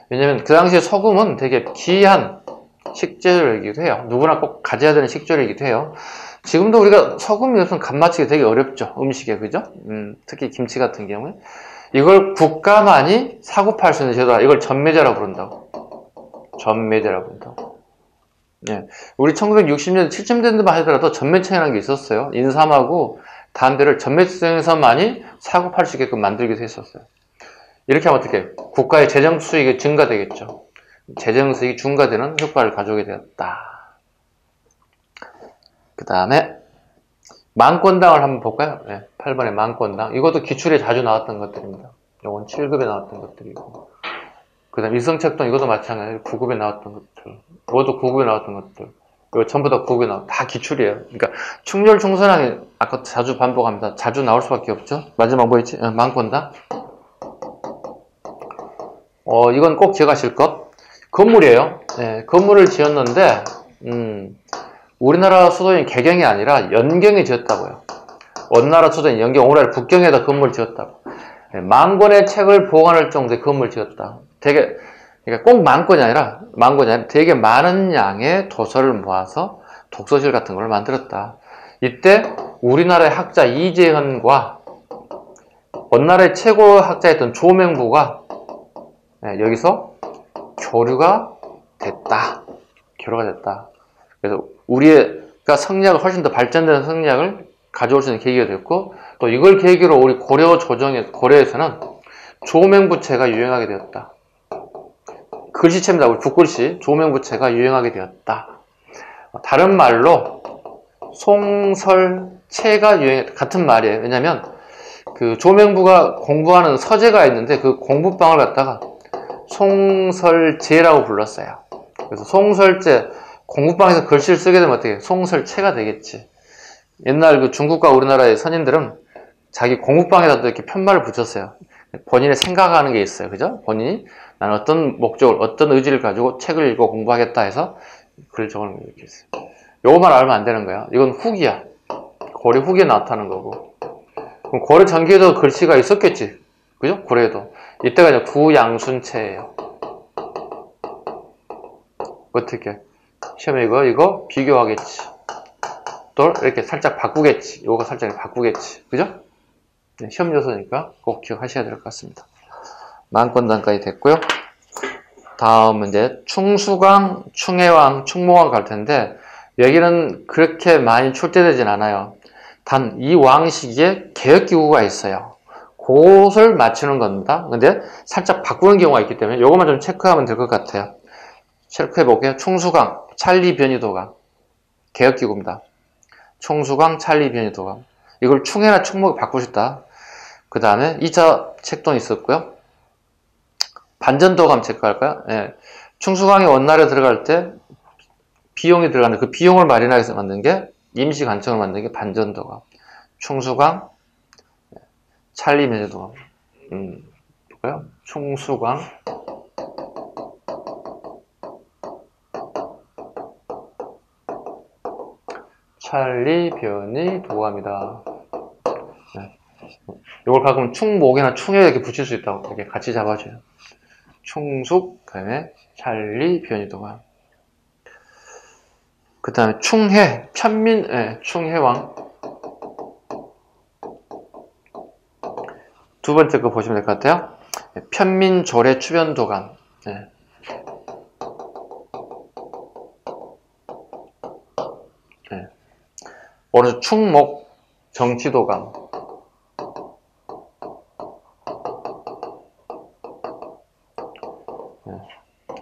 A: 왜냐면 그 당시에 소금은 되게 귀한 식재료이기도 해요. 누구나 꼭 가져야 되는 식재료이기도 해요. 지금도 우리가 소금이 없으면 간 맞추기 되게 어렵죠. 음식에, 그죠? 특히 김치 같은 경우에. 이걸 국가만이 사고 팔 수 있는 제도라. 이걸 전매제라고 부른다고. 전매제라고 부른다고. 예. 우리 1960년, 70년대만 하더라도 전매청이라는 게 있었어요. 인삼하고 담배를 전매청에서만이 사고 팔 수 있게끔 만들기도 했었어요. 이렇게 하면 어떻게? 국가의 재정 수익이 증가되겠죠. 재정 수익이 증가되는 효과를 가져오게 되었다. 그 다음에 망권당을 한번 볼까요? 네, 8번의 망권당. 이것도 기출에 자주 나왔던 것들입니다. 이건 7급에 나왔던 것들이고. 그 다음 일성책동 이것도 마찬가지로 9급에 나왔던 것들. 이것도 9급에 나왔던 것들. 이거 전부 다 9급에 나왔 다 기출이에요. 그러니까 충렬 충선항이 아까 자주 반복합니다. 자주 나올 수밖에 없죠. 마지막 뭐였지? 망권당. 이건 꼭 기억하실 것. 건물이에요. 네, 건물을 지었는데 우리나라 수도인 개경이 아니라 연경에 지었다고요. 원나라 수도인 연경, 오늘날 북경에다 건물을 지었다고. 네, 만권의 책을 보관할 정도의 건물을 지었다. 되게 그러니까 꼭 만권이 아니라 되게 많은 양의 도서를 모아서 독서실 같은 걸 만들었다. 이때 우리나라의 학자 이재헌과 원나라의 최고 학자였던 조명부가 네, 여기서 교류가 됐다. 그래서 우리가 성리학을 훨씬 더 발전된 성리학을 가져올 수 있는 계기가 됐고, 또 이걸 계기로 우리 고려에서는 조명부체가 유행하게 되었다. 글씨체입니다. 우리 붓글씨 조명부체가 유행하게 되었다. 다른 말로 송설체가 같은 말이에요. 왜냐하면 그 조명부가 공부하는 서재가 있는데 그 공부방을 갖다가 송설제라고 불렀어요. 그래서 송설제, 공부방에서 글씨를 쓰게 되면 어떻게 송설체가 되겠지. 옛날 그 중국과 우리나라의 선인들은 자기 공부방에다도 이렇게 편말을 붙였어요. 본인의 생각하는 게 있어요. 그죠? 본인이 나는 어떤 목적을, 어떤 의지를 가지고 책을 읽고 공부하겠다 해서 글을 적어놓은 게 이렇게 있어요. 요거만 알면 안 되는 거야. 이건 후기야. 고려 후기에 나타나는 거고. 그럼 고려 전기에도 글씨가 있었겠지. 그죠? 고려에도. 이때가 이제 구양순체예요. 어떻게? 시험에 이거 비교하겠지. 또 이렇게 살짝 바꾸겠지. 이거 살짝 바꾸겠지. 그죠? 네, 시험 요소니까 꼭 기억하셔야 될 것 같습니다. 만권당까지 됐고요. 다음은 이제 충수광, 충해왕, 충무왕 갈 텐데 여기는 그렇게 많이 출제되진 않아요. 단 이 왕 시기에 개혁기구가 있어요. 그것을 맞추는 겁니다. 근데 살짝 바꾸는 경우가 있기 때문에 이것만 좀 체크하면 될 것 같아요. 체크해 볼게요. 충수광, 찰리 변이도강, 개혁기구입니다. 충수광, 찰리 변이도강. 이걸 충해나 충목에 바꾸셨다. 그 다음에 2차 책도 있었고요. 반전도감 체크할까요? 예. 충수광이 원날에 들어갈 때 비용이 들어가는데 그 비용을 마련하기 위해서 만든 게 임시관청을 만든 게 반전도감. 충수광, 찰리 변이도감. 볼까요? 충수광, 찰리 변이도감이다. 네. 이걸 가끔 충목이나 충에 이렇게 붙일 수 있다고 이렇게 같이 잡아줘요. 충숙, 그다음에 찰리, 변이도가. 그 다음에 충해, 편민, 예, 충해왕. 두 번째 거 보시면 될 것 같아요. 편민, 조례, 추변도감. 예. 예. 오른쪽 충목, 정치도감.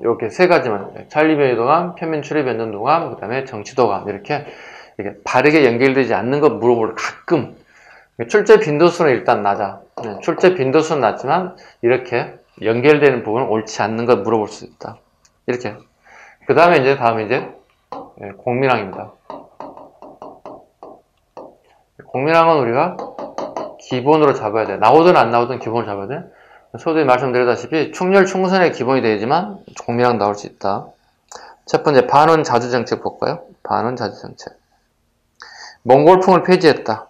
A: 이렇게 세 가지만, 찰리변이도감, 편민출입변동도감, 그 다음에 정치도감, 이렇게 바르게 연결되지 않는 것 물어볼 가끔. 출제 빈도수는 일단 낮아. 출제 빈도수는 낮지만 이렇게 연결되는 부분은 옳지 않는 것 물어볼 수 있다. 이렇게. 그 다음에 이제 공민항입니다. 공민항은 우리가 기본으로 잡아야 돼. 나오든 안 나오든 기본으로 잡아야 돼. 소두에 말씀드렸다시피 충렬 충선의 기본이 되지만 공민항 나올 수 있다. 첫 번째 반원 자주정책 볼까요? 반원 자주정책. 몽골풍을 폐지했다.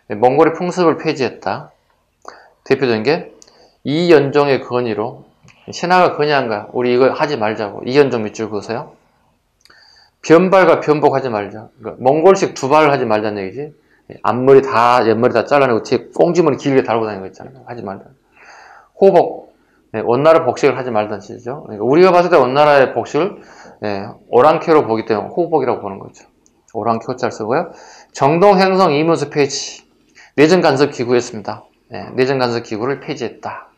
A: 몽골의 풍습을 폐지했다. 대표적인 게 이연종의 건의로 신하가 건의한 거야. 우리 이거 하지 말자고. 이연종 밑줄 그으세요. 변발과 변복하지 말자. 그러니까 몽골식 두발을 하지 말자는 얘기지. 앞머리 다 옆머리 다 잘라내고 뒤에 꽁지머리 길게 달고 다니는 거 있잖아요. 하지 말자. 호복, 원나라 복식을 하지 말다는 뜻이죠. 그러니까 우리가 봤을 때 원나라의 복식을 오랑캐로 보기 때문에 호복이라고 보는 거죠. 오랑캐 호자를 쓰고요. 정동 행성 이문수 폐지, 내정 간섭 기구였습니다. 내정 간섭 기구를 폐지했다.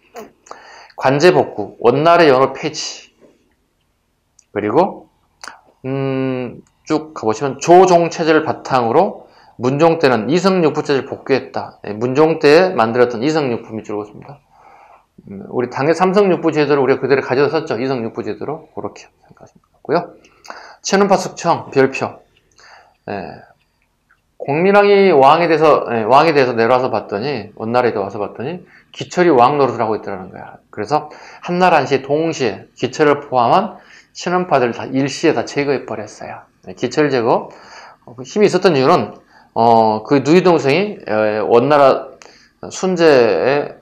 A: 관제 복구, 원나라 연호 폐지. 그리고 쭉 가보시면 조종 체제를 바탕으로 문종 때는 이성육부 체제를 복귀했다. 문종 때에 만들었던 이성육부 밑줄 그었습니다. 우리 당의 삼성육부 제도를 우리가 그대로 가져다 썼죠. 이성육부 제도로. 그렇게 생각하시면 되고요. 최눈파 숙청, 별표. 공민왕이 왕에 대해서 내려와서 봤더니, 원나라에 와서 봤더니, 기철이 왕 노릇을 하고 있더라는 거야. 그래서 한나라 한시 동시에 기철을 포함한 친원파들을 다 일시에 다 제거해버렸어요. 기철 제거. 힘이 있었던 이유는, 그 누이 동생이 원나라 순제의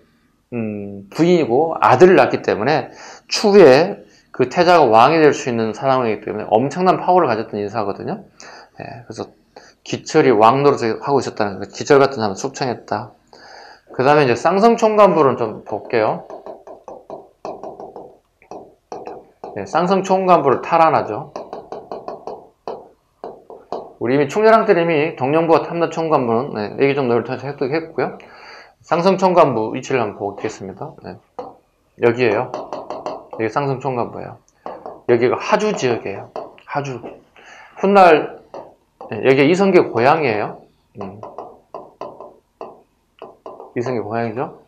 A: 부인이고 아들을 낳기 때문에 추후에 그 태자가 왕이 될 수 있는 사람이기 때문에 엄청난 파워를 가졌던 인사거든요. 그래서 기철이 왕 노릇을 하고 있었다는 거예요. 기철 같은 사람을 숙청했다. 그 다음에 이제 쌍성총관부를 좀 볼게요. 쌍성총관부를 탈환하죠. 우리 이미 충렬왕 때 이미 동령부와 탐라총관부는 얘기 좀 넓혀서 획득했고요. 쌍성총관부 위치를 한번 보겠습니다. 여기에요. 여기 쌍성총관부예요. 여기가 하주 지역이에요. 하주. 훗날 여기가 이성계 고향이에요. 이성계 고향이죠.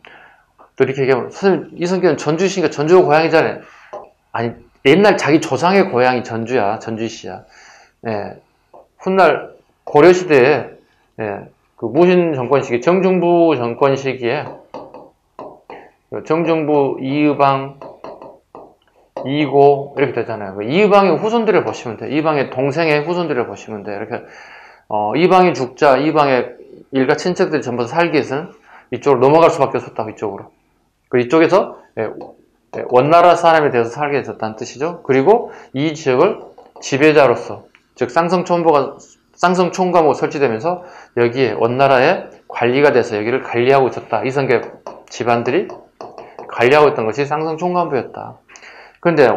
A: 또 이렇게 얘기하면 선생님 이성계는 전주시니까 전주가 고향이잖아요. 아니 옛날 자기 조상의 고향이 전주야. 전주시야. 훗날 고려시대에 그 무신 정권 시기, 정중부 정권 시기에 정중부 이의방, 이고 이렇게 되잖아요. 이의방의 후손들을 보시면 돼요. 이의방의 동생의 후손들을 보시면 돼요. 이렇게 이의방이 죽자 이의방의 일가 친척들이 전부 다 살기 위해서는 이쪽으로 넘어갈 수밖에 없었다고 이쪽으로. 그리고 이쪽에서 원나라 사람이 되어서 살게 됐다는 뜻이죠. 그리고 이 지역을 지배자로서 즉 쌍성총과목이 설치되면서 여기에 원나라의 관리가 돼서 여기를 관리하고 있었다. 이성계 집안들이 관리하고 있던 것이 쌍성총관부였다. 그런데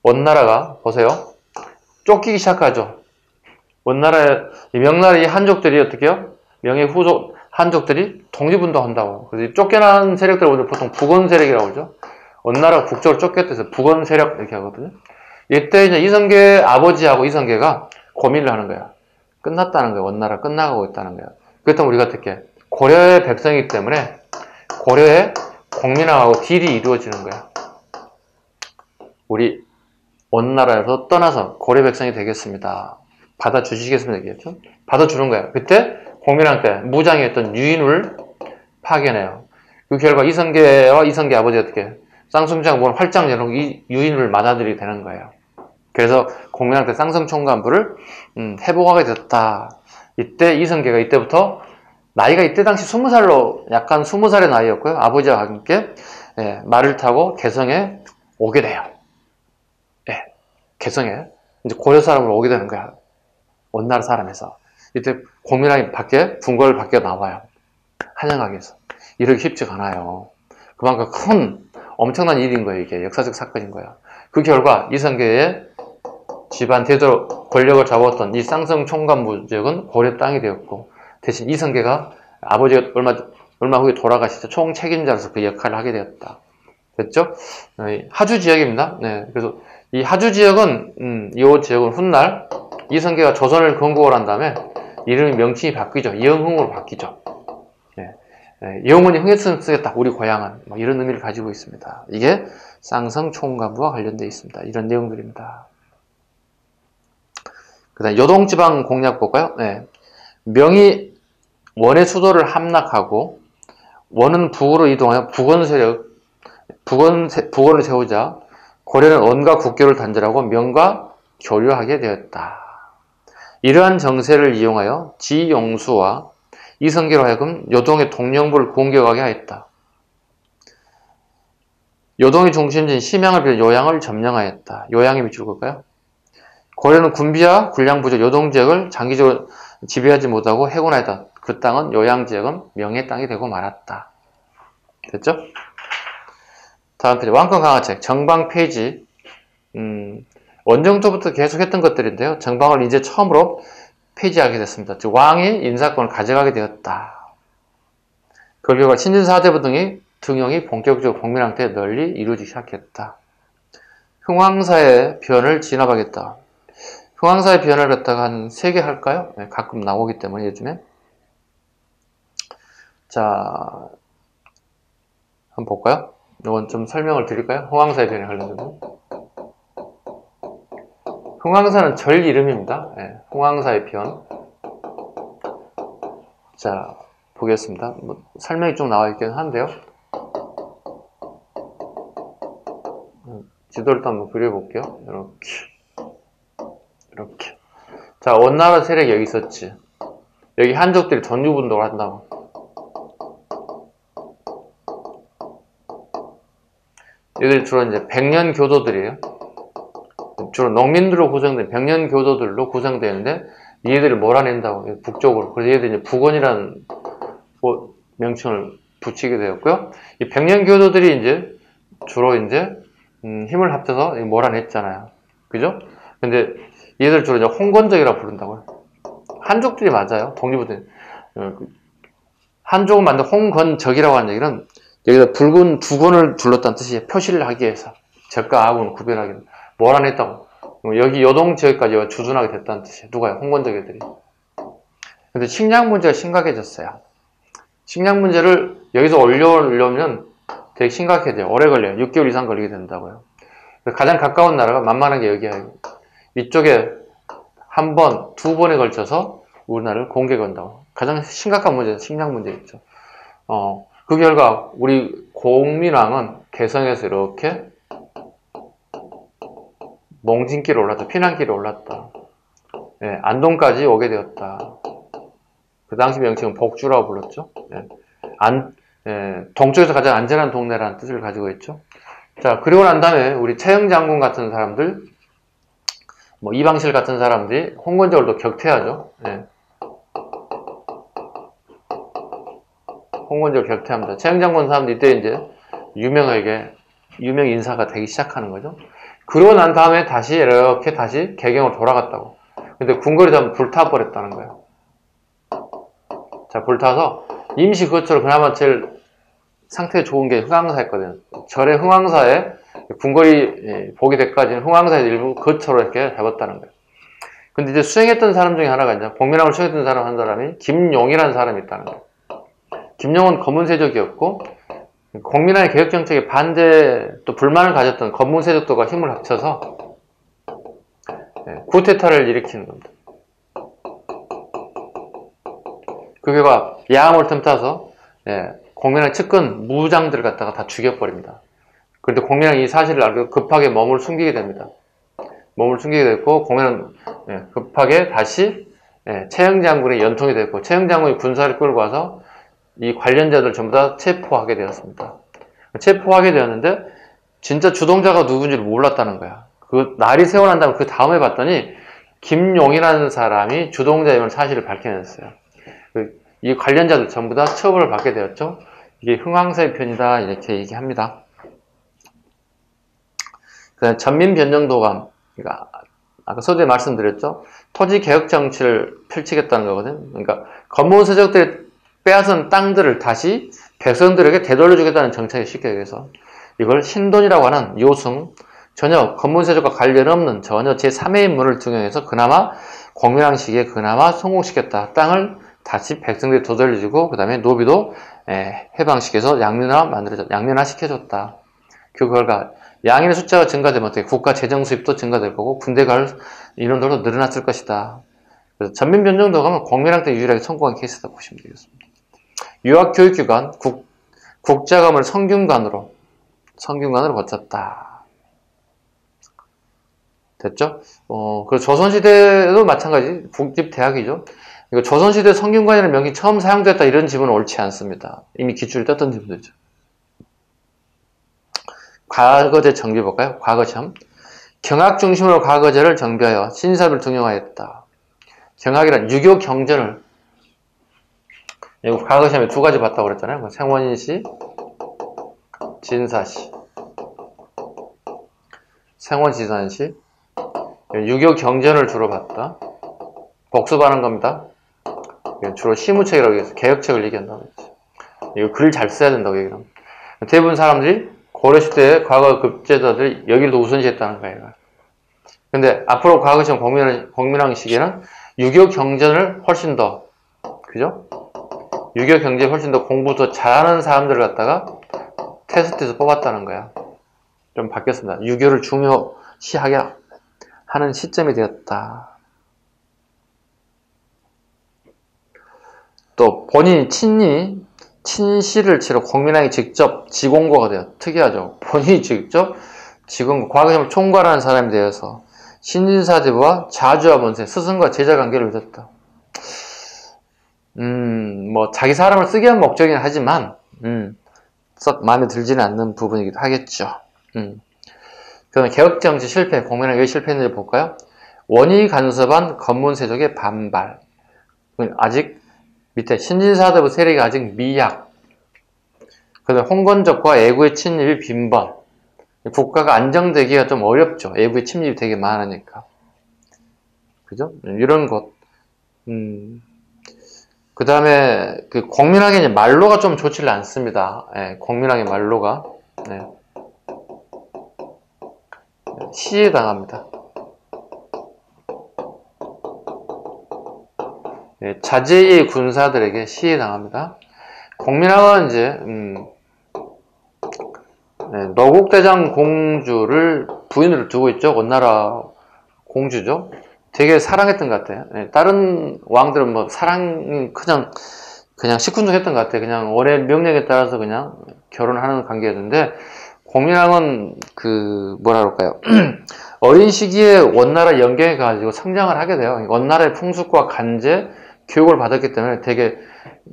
A: 원나라가 보세요. 쫓기기 시작하죠. 명나라의 한족들이 어떻게요? 명예 후족 한족들이 독립운동한다고. 그래서 쫓겨난 세력들을 보통 북원 세력이라고 그러죠. 원나라가 북쪽으로 쫓겼대서 북원 세력 이렇게 하거든요. 이때 이제 이성계 아버지하고 이성계가 고민을 하는 거야. 끝났다는 거야. 원나라 끝나가고 있다는 거야. 그렇다면 우리가 어떻게 고려의 백성이기 때문에 고려의 공민왕하고 딜이 이루어지는 거야. 우리 원나라에서 떠나서 고려 백성이 되겠습니다. 받아주시겠습니다. 얘기했죠. 받아주는 거야. 그때 공민왕 때 무장이었던 유인을 파견해요. 그 결과 이성계와 이성계 아버지 어떻게 쌍성장 문을 활짝 열어놓고 이 유인을 맞아들이게 되는 거예요. 그래서 공민왕 때 쌍성총관부를 회복하게 됐다. 이때 이성계가 이때부터 나이가 이때 당시 20살로 약간 20살의 나이였고요. 아버지와 함께 말을 타고 개성에 오게 돼요. 개성에 이제 고려 사람으로 오게 되는 거야. 원나라 사람에서. 이때 공민왕이 밖에 궁궐 밖에 나와요. 환영하기 위해서. 이러기 쉽지가 않아요. 그만큼 큰 엄청난 일인 거예요. 이게 역사적 사건인 거야. 그 결과 이성계의 집안 대대로 권력을 잡았던 이 쌍성 총관부 지역은 고려 땅이 되었고, 대신 이성계가 아버지가 얼마 후에 돌아가시죠. 총 책임자로서 그 역할을 하게 되었다. 됐죠? 하주 지역입니다. 네, 그래서 이 하주 지역은 이 지역은 훗날 이성계가 조선을 건국을 한 다음에 이름이 명칭이 바뀌죠. 이영흥으로 바뀌죠. 영원히 흥했으면 쓰겠다. 우리 고향은 뭐 이런 의미를 가지고 있습니다. 이게 쌍성 총관부와 관련되어 있습니다. 이런 내용들입니다. 그다음 요동지방 공략 볼까요? 명이 원의 수도를 함락하고 원은 북으로 이동하여 북원을 세우자 고려는 원과 국교를 단절하고 명과 교류하게 되었다. 이러한 정세를 이용하여 지용수와 이성계로 하여금 요동의 동령부를 공격하게 하였다. 요동의 중심지인 심양을 비롯 요양을 점령하였다. 요양이 밑줄 볼까요? 고려는 군비와 군량 부족 요동 지역을 장기적으로 지배하지 못하고 해군하였다. 그 땅은 요양 지역은 명의 땅이 되고 말았다. 됐죠? 다음 페이지 왕권 강화책 정방 페이지. 원정부터 계속 했던 것들인데요. 정방을 이제 처음으로 폐지하게 됐습니다. 즉 왕이 인사권을 가져가게 되었다. 그 결과 신진사대부 등의 등용이 본격적으로 공민왕태에 널리 이루어지기 시작했다. 흥왕사의 변을 진압하겠다. 흥왕사의 변을 갖다가 한 3개 할까요? 가끔 나오기 때문에 요즘에. 자, 한번 볼까요? 이건 좀 설명을 드릴까요? 흥왕사의 변에 관련된. 흥왕사는 절 이름입니다. 흥왕사의 변. 자, 보겠습니다. 뭐 설명이 좀 나와 있긴 한데요. 지도를 또 한번 그려볼게요. 이렇게. 자, 원나라 세력이 여기 있었지. 여기 한족들이 전유분동을 한다고. 얘들 주로 이제 백년교도들이에요. 주로 농민들로 구성된 백년교도들로 구성되는데 얘들을 몰아낸다고. 북쪽으로. 그래서 얘들이 이제 북원이라는 명칭을 붙이게 되었고요. 이 백년교도들이 이제 주로 이제 힘을 합쳐서 몰아냈잖아요. 그죠? 근데 얘들 주로 이제 홍건적이라고 부른다고요. 한족들이 맞아요. 독립부들. 한족을 만든 홍건적이라고 하는 얘기는 여기다 붉은 두건을 둘렀다는 뜻이에요. 표시를 하기 위해서. 적과 악을 구별하기 위해서. 몰아냈다고. 여기 요동 지역까지 주둔하게 됐다는 뜻이에요. 누가요? 홍건적애들이. 근데 식량 문제가 심각해졌어요. 식량 문제를 여기서 올려오려면 되게 심각해져요. 오래 걸려요. 6개월 이상 걸리게 된다고요. 가장 가까운 나라가 만만한 게 여기야. 이쪽에 한 번, 2번에 걸쳐서 우리나라를 공격한다고. 가장 심각한 문제는 식량 문제겠죠. 그 결과 우리 공민왕은 개성에서 이렇게 몽진길에 올랐다. 피난길에 올랐다. 안동까지 오게 되었다. 그 당시 명칭은 복주라고 불렀죠. 동쪽에서 가장 안전한 동네라는 뜻을 가지고 있죠. 자, 그리고 난 다음에 우리 최영 장군 같은 사람들, 뭐 이방실 같은 사람들이 홍건적을 또 격퇴하죠. 홍건적을 격퇴합니다. 최영 장군 사람들 이때 이제 유명 인사가 되기 시작하는 거죠. 그러고 난 다음에 다시 이렇게 다시 개경으로 돌아갔다고. 근데 궁궐이 다 불타버렸다는 거예요. 자, 불타서 임시 거처로 그나마 제일 상태 좋은 게 흥왕사였거든요. 절의 흥왕사에 궁궐이 보게 될까지는 흥왕사의 일부 거처로 이렇게 해봤다는 거예요. 근데 이제 수행했던 사람 중에 하나가 이제 복면왕을 수행했던 사람 한 사람이 김용이라는 사람이 있다는 거예요. 김용은 검은세족이었고 공민왕의 개혁정책에 반대 또 불만을 가졌던 검은세족도가 힘을 합쳐서 쿠데타를 일으키는 겁니다. 그 결과 야함을 틈타서 공민왕 측근 무장들을 갖다가 다 죽여버립니다. 그런데 공민왕이 이 사실을 알고 급하게 몸을 숨기게 됩니다. 몸을 숨기게 됐고 공민왕은 급하게 다시 예, 최영 장군이 연통이 됐고 최영 장군이 군사를 끌고 와서 이 관련자들 전부 다 체포하게 되었습니다. 체포하게 되었는데 진짜 주동자가 누군지를 몰랐다는 거야. 그 날이 세워 난 다음에 그 다음에 봤더니 김용이라는 사람이 주동자임을 사실을 밝혀냈어요. 이 관련자들 전부 다 처벌을 받게 되었죠. 이게 흥왕사의 편이다 이렇게 얘기합니다. 그 전민변정도감, 그러니까 아까 서두에 말씀드렸죠. 토지 개혁 정치를 펼치겠다는 거거든요. 그러니까 건문세족들이 빼앗은 땅들을 다시 백성들에게 되돌려주겠다는 정책을 쉽게 얘기해서 이걸 신돈이라고 하는 요승, 전혀 건문세족과 관련 없는 전혀 제3의 인물을 등용해서 그나마 공명왕 시기에 그나마 성공시켰다. 땅을 다시 백성들이 되돌려주고 그 다음에 노비도 해방시켜서 양면화 시켜줬다. 그 결과 양인의 숫자가 증가되면 어떻게 국가 재정 수입도 증가될 거고 군대 갈 인원들도 늘어났을 것이다. 그래서 전민변정도 가면 공명왕 때 유일하게 성공한 케이스다 보시면 되겠습니다. 유학교육기관 국자감을 성균관으로 거쳤다. 됐죠? 그리고 조선시대도 마찬가지 국립대학이죠. 이거 조선시대 성균관이라는 명이 처음 사용됐다 이런 지문은 옳지 않습니다. 이미 기출을 떴던 지문들이죠. 과거제 정비 볼까요? 과거시험. 경학 중심으로 과거제를 정비하여 신사를 등용하였다. 경학이란 유교 경전을 이거 과거시험에 두 가지 봤다고 그랬잖아요. 생원인시, 진사시. 생원지산시. 유교 경전을 주로 봤다. 복습하는 겁니다. 주로 시무책이라고 해서 개혁책을 얘기한다고 했죠. 이거 글 잘 써야 된다고 얘기합니다. 대부분 사람들이 고려시대의 과거 급제자들이 여기를 더 우선시했다는 거예요. 근데 앞으로 과거시험 공민왕 시기에는 유교 경전을 훨씬 더, 그죠? 유교 경전을 훨씬 더 공부 더 잘하는 사람들을 갖다가 테스트에서 뽑았다는 거야. 좀 바뀌었습니다. 유교를 중요시하게 하는 시점이 되었다. 또 본인이 친시를 치러 공민왕이 직접 지공고가 돼요. 특이하죠. 본인이 직접 지공고, 과거시험을 총괄하는 사람이 되어서 신진사대부와 자주와 본세, 스승과 제자 관계를 맺었다. 뭐 자기 사람을 쓰게 한 목적이긴 하지만 썩 마음에 들지는 않는 부분이기도 하겠죠. 그러면 개혁정치 실패, 공민왕이 왜 실패했는지 볼까요? 원이 간섭한 건문세족의 반발. 아직 밑에 신진사대부 세력이 아직 미약. 그다음에 홍건적과 애구의 침입이 빈번. 국가가 안정되기가 좀 어렵죠. 애구의 침입이 되게 많으니까. 그죠? 이런 것. 그 다음에 그 공민왕의 말로가 좀 좋지를 않습니다. 예, 공민왕의 말로가. 네. 시해당합니다. 예, 자제의 군사들에게 시해당합니다. 공민왕은 이제 노국대장 공주를 부인으로 두고 있죠. 원나라 공주죠. 되게 사랑했던 것 같아요. 예, 다른 왕들은 뭐 사랑이 그냥 시큰둥했던 것 같아요. 그냥 원의 명령에 따라서 그냥 결혼하는 관계였는데 공민왕은 그 뭐라 그럴까요? 어린 시기에 원나라 영경에 가지고 성장을 하게 돼요. 원나라의 풍습과 간제 교육을 받았기 때문에 되게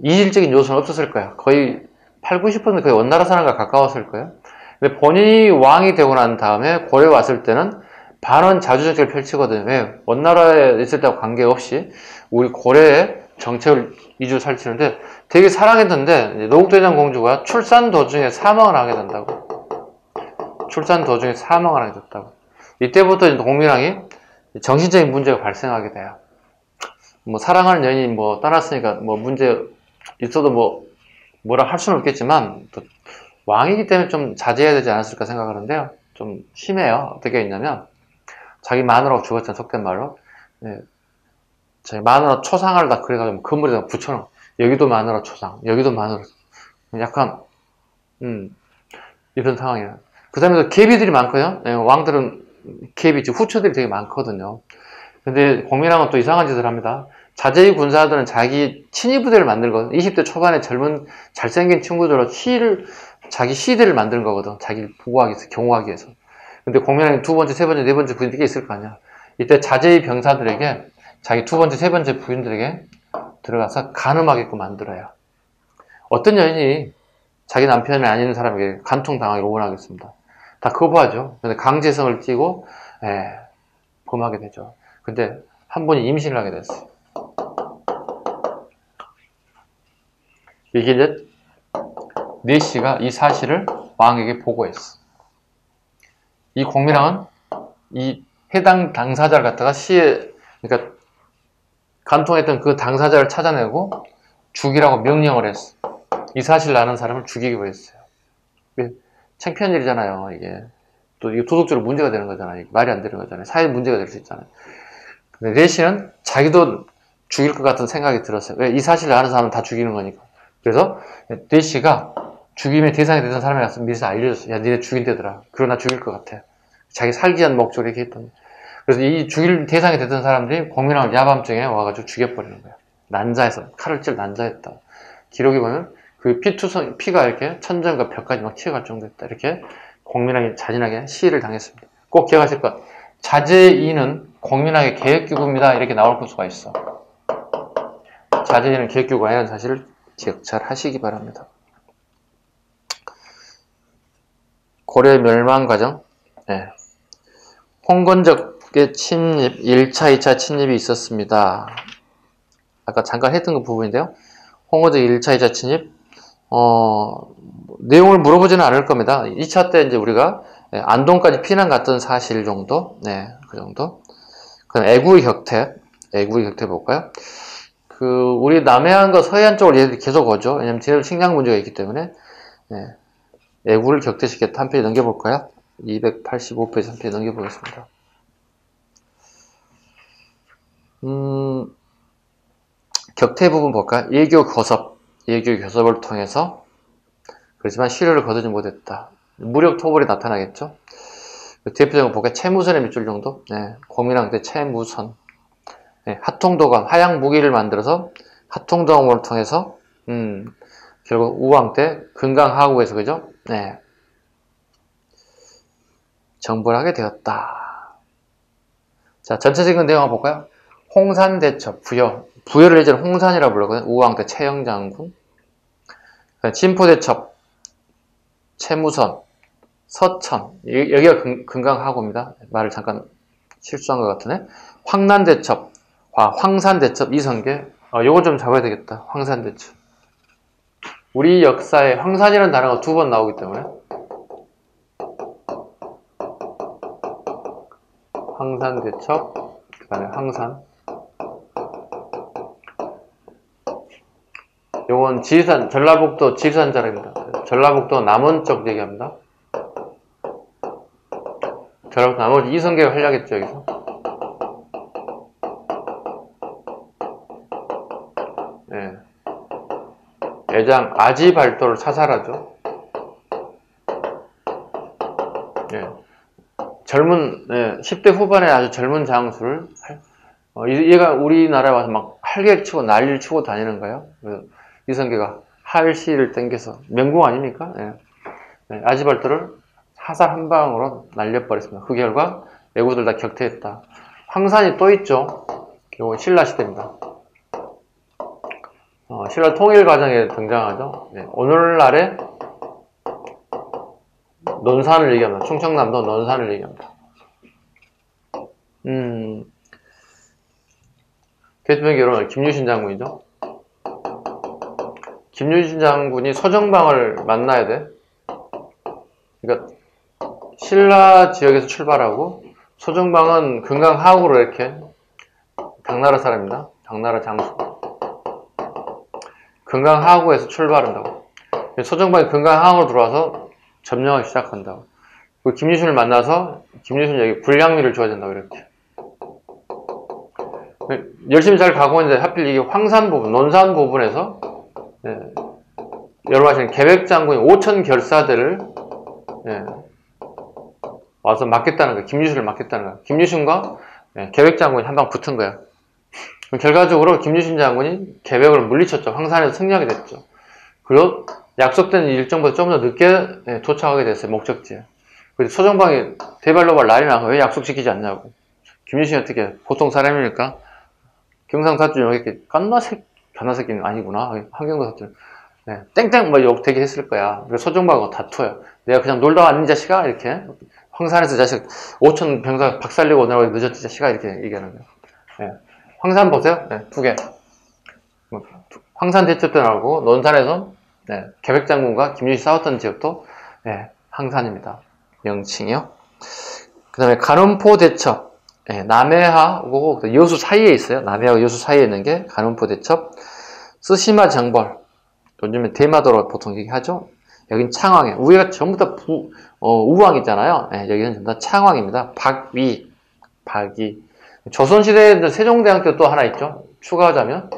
A: 이질적인 요소는 없었을 거예요. 거의 80~90% 거의 원나라 사람과 가까웠을 거예요. 근데 본인이 왕이 되고 난 다음에 고려에 왔을 때는 반원 자주정책을 펼치거든요. 왜? 원나라에 있을 때와 관계없이 우리 고려에 정책을 이주 살치는데 되게 사랑했는데 노국대장 공주가 출산 도중에 사망을 하게 된다고. 출산 도중에 사망을 하게 됐다고. 이때부터 공민왕이 정신적인 문제가 발생하게 돼요. 뭐 사랑하는 연인이 뭐 떠났으니까 뭐 문제 있어도 뭐라 할 수는 없겠지만 또 왕이기 때문에 좀 자제해야 되지 않았을까 생각하는데요. 좀 심해요. 어떻게 했냐면 자기 마누라가 죽었잖아, 속된 말로. 네. 자기 마누라 초상을 다 그래가지고 건물에다 붙여놓은. 여기도 마누라 초상, 여기도 마누라. 약간 이런 상황이에요. 그 다음에 계비들이 많거든요. 네, 왕들은 계비, 후처들이 되게 많거든요. 근데 공민왕은 또 이상한 짓을 합니다. 자제의 군사들은 자기 친위 부대를 만들거든. 20대 초반에 젊은 잘생긴 친구들로 자기 시대를 만드는 거거든. 자기를 보호하기 위해서, 경호하기 위해서. 근데 공민왕이 두 번째, 세 번째, 네 번째 부대가 있을 거 아니야. 이때 자제의 병사들에게 자기 두 번째, 세 번째 부인들에게 들어가서 간음하게끔 만들어요. 어떤 여인이 자기 남편이 아닌 사람에게 간통당하기를 원하겠습니다. 다 거부하죠. 근데 강제성을 띠고 범하게 되죠. 근데 한 분이 임신을 하게 됐어요. 이게 이제 네시가 이 사실을 왕에게 보고했어. 이 공민왕은 이 해당 당사자를 갖다가 그러니까 간통했던 그 당사자를 찾아내고 죽이라고 명령을 했어. 이 사실을 아는 사람을 죽이기로 했어요. 창피한 일이잖아요, 이게. 또 이게 도덕적으로 문제가 되는 거잖아요. 말이 안 되는 거잖아요. 사회 문제가 될 수 있잖아요. 근데 네시는 자기도 죽일 것 같은 생각이 들었어요. 왜? 이 사실을 아는 사람은 다 죽이는 거니까. 그래서 네시가 죽임의 대상이 되던 사람에 가서 미리서 알려줬어요. 야, 니네 죽인대더라. 그러나 죽일 것 같아. 자기 살기 위한 목적으로 이렇게 했던. 그래서 이 죽일 대상이 되던 사람들이 공민왕을 야밤중에 와가지고 죽여버리는 거예요. 난자해서 칼을 찔 난자했다. 기록에 보면 그 피가 이렇게 천장과 벽까지 막 튀어갈 정도였다. 이렇게 공민왕이 잔인하게 시해를 당했습니다. 꼭 기억하실 것. 자제이는 공민왕의 계획규구입니다. 이렇게 나올 수가 있어. 자제이는 계획규구가 아니라는 사실을 기억 잘 하시기 바랍니다. 고려 멸망 과정. 홍건적의 침입, 1차, 2차 침입이 있었습니다. 아까 잠깐 했던 그 부분인데요. 홍건적 1차, 2차 침입. 내용을 물어보지는 않을 겁니다. 2차 때 이제 우리가 안동까지 피난 갔던 사실 정도. 그 정도. 그럼 애구의 격퇴 볼까요? 우리 남해안과 서해안 쪽을 얘들이 계속 오죠. 왜냐면 쟤네들 식량 문제가 있기 때문에. 애구를 격퇴시켰다. 한 페이지 넘겨볼까요? 285페이지 한 페이지 넘겨보겠습니다. 격퇴 부분 볼까요? 예교 교섭을 통해서 그렇지만 실효를 거두지 못했다. 무력 토벌이 나타나겠죠? 대표적으로 볼까요? 채무선의 밑줄 정도? 공민왕 때 채무선. 하통도감, 하양 무기를 만들어서 하통도감을 통해서 결국 우왕 때 금강하구에서 그죠? 정벌 하게 되었다. 자, 전체적인 내용 한번 볼까요? 홍산대첩, 부여를 예전에 홍산이라고 불렀거든요. 우왕 때 채영장군. 진포대첩, 채무선, 서천. 여기가 금강하구입니다. 말을 잠깐 실수한 것 같으네. 황난대첩, 황산대첩, 이성계. 요거 좀 잡아야 되겠다. 황산대첩. 우리 역사에 황산이라는 단어가 2번 나오기 때문에 황산대첩, 그 다음에 황산. 요건 지리산, 전라북도 지리산 자락입니다. 전라북도 남원 쪽 얘기합니다. 전라북도 남원 이성계가 활약했죠, 여기서. 예장 아지발도를 사살하죠. 젊은 10대 후반에 아주 젊은 장수를 얘가 우리나라에 와서 막 활개를 치고 난리를 치고 다니는 거예요. 이성계가 할시를 땡겨서 명궁 아닙니까? 아지발도를 사살 한 방으로 날려버렸습니다. 그 결과 애구들 다 격퇴했다. 황산이 또 있죠. 이건 신라 시대입니다. 신라 통일 과정에 등장하죠. 오늘날의 논산을 얘기합니다. 충청남도 논산을 얘기합니다. 대통령 결혼은 김유신 장군이죠. 김유신 장군이 서정방을 만나야 돼. 그러니까 신라 지역에서 출발하고 서정방은 금강하구로 이렇게 당나라 사람입니다. 당나라 장수. 금강하구에서 출발한다고. 서정방이 금강하구로 들어와서 점령하기 시작한다고. 그리고 김유신을 만나서 김유신 여기 불량미를 줘야 된다고 이렇게. 열심히 잘 가고 있는데 하필 이게 황산 부분, 논산 부분에서 여러분 아시는 계획장군이 5천 결사대를 와서 막겠다는 거예요. 김유신을 막겠다는 거예요. 김유신과 계획장군이 한 방 붙은 거예요. 결과적으로 김유신 장군이 계획을 물리쳤죠. 황산에서 승리하게 됐죠. 그리고 약속된 일정보다 좀 더 늦게 도착하게 됐어요. 목적지에. 그래서 서정방이 대발로발 난리 나고 왜 약속 지키지 않냐고. 김유신이 어떻게 보통 사람이니까 경상사투리 이렇게 깐나새끼는 아니구나. 함경도 사투리. 네, 땡땡 뭐 욕 되게 했을 거야. 서정박하고 다투어요. 내가 그냥 놀다 왔니 자식아 이렇게 황산에서 자식 5천 병사 박살내고 오느라고 늦었지 자식아 이렇게 얘기하는 거예요. 네. 황산 보세요. 네, 두 개. 황산 대첩도 나오고 논산에서 네, 계백장군과 김유시 싸웠던 지역도 네, 황산입니다. 명칭이요. 그 다음에 간원포 대첩. 네, 남해하고 여수 사이에 있어요. 남해하고 여수 사이에 있는 게 간원포 대첩. 쓰시마 정벌. 요즘에 대마도로 보통 얘기하죠. 여긴 창왕이에요. 위가 전부 다 우왕이잖아요. 네, 여기는 전부 다 창왕입니다. 박위. 조선시대에 세종대왕 또 하나 있죠. 추가하자면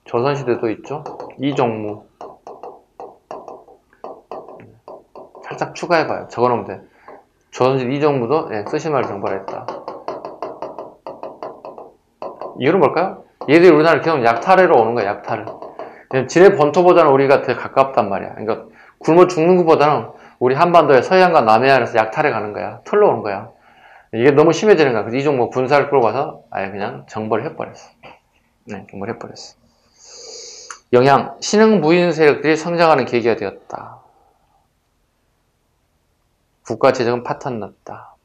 A: 조선시대도 있죠. 이종무. 살짝 추가해봐요. 적어놓으면 돼. 조선시대 이종무도 네, 쓰시마를 정벌했다. 이유는 뭘까요? 얘들이 우리나라를 계속 약탈하러 오는 거야. 약탈을. 지네 본토보다는 우리가 더 가깝단 말이야. 그러니까 굶어 죽는 것보다는 우리 한반도의 서해안과 남해안에서 약탈해 가는 거야. 털러 오는 거야. 이게 너무 심해지는 거야. 그래서 이종무 군사를 끌고 가서 아예 그냥 정벌을 해버렸어. 네, 정벌을 해버렸어. 영향, 신흥 무인 세력들이 성장하는 계기가 되었다. 국가 재정은 파탄났다.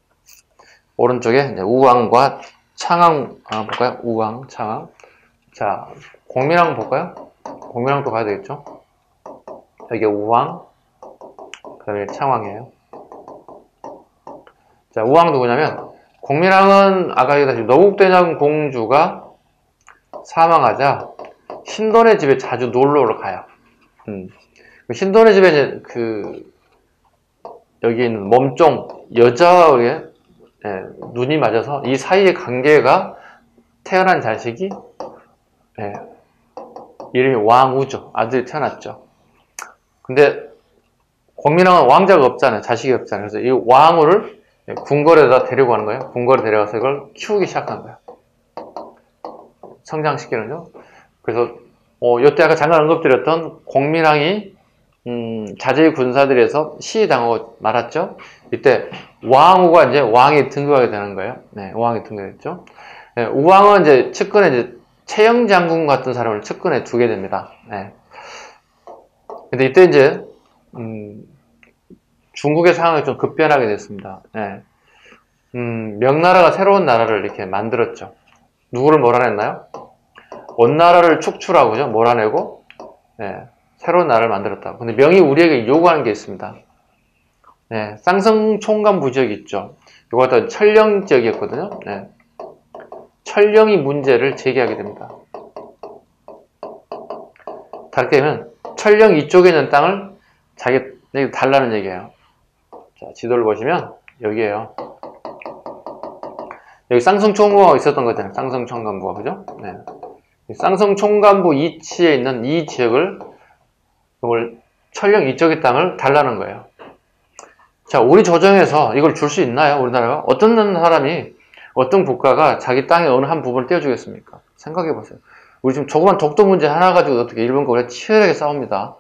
A: 오른쪽에 이제 우왕과 창왕 볼까요? 우왕, 창왕. 자, 공민왕 볼까요? 공민왕도 가야 되겠죠? 여기 우왕, 그 다음에 창왕이에요. 자, 우왕 누구냐면, 공민왕은 아까 얘기했다시피 노국대장 공주가 사망하자 신돈의 집에 자주 놀러를 가요. 신돈의 집에 이제 여기 있는 몸종 여자의 눈이 맞아서 이 사이의 관계가 태어난 자식이 이름이 왕우죠. 아들이 태어났죠. 근데 공민왕은 왕자가 없잖아요. 자식이 없잖아요. 그래서 이 왕우를 궁궐에다 데리고 가는 거예요. 궁궐에 데려가서 이걸 키우기 시작한 거예요. 성장시키는요. 그래서 이때 아까 잠깐 언급드렸던 공민왕이 자제의 군사들에서 시해당하고 말았죠. 이때 왕우가 이제 왕이 등극하게 되는 거예요. 네, 왕이 등극했죠. 네, 우왕은 이제 측근에 이제 최영 장군 같은 사람을 측근에 두게 됩니다. 네. 근데 이때 이제 중국의 상황이 좀 급변하게 됐습니다. 네. 명나라가 새로운 나라를 이렇게 만들었죠. 누구를 몰아냈나요? 원나라를 축출하고죠. 몰아내고 네. 새로운 나라를 만들었다. 근데 명이 우리에게 요구하는 게 있습니다. 네. 쌍성 총감부 지역이 있죠. 이거 다 철령 지역이었거든요. 네. 철령이 문제를 제기하게 됩니다. 다르게 하면 철령 이쪽에 있는 땅을 자기에게 달라는 얘기예요. 자, 지도를 보시면 여기에요. 여기 쌍성총감부가 있었던 거잖아요. 쌍성총감부가 그죠? 네. 쌍성총감부 이치에 있는 이 지역을 이걸 철령 이쪽의 땅을 달라는 거예요. 자, 우리 조정에서 이걸 줄 수 있나요? 우리나라가? 어떤 사람이 어떤 국가가 자기 땅의 어느 한 부분을 떼어주겠습니까? 생각해 보세요. 우리 지금 조그만 독도 문제 하나 가지고 어떻게 일본과 우리가 치열하게 싸웁니다.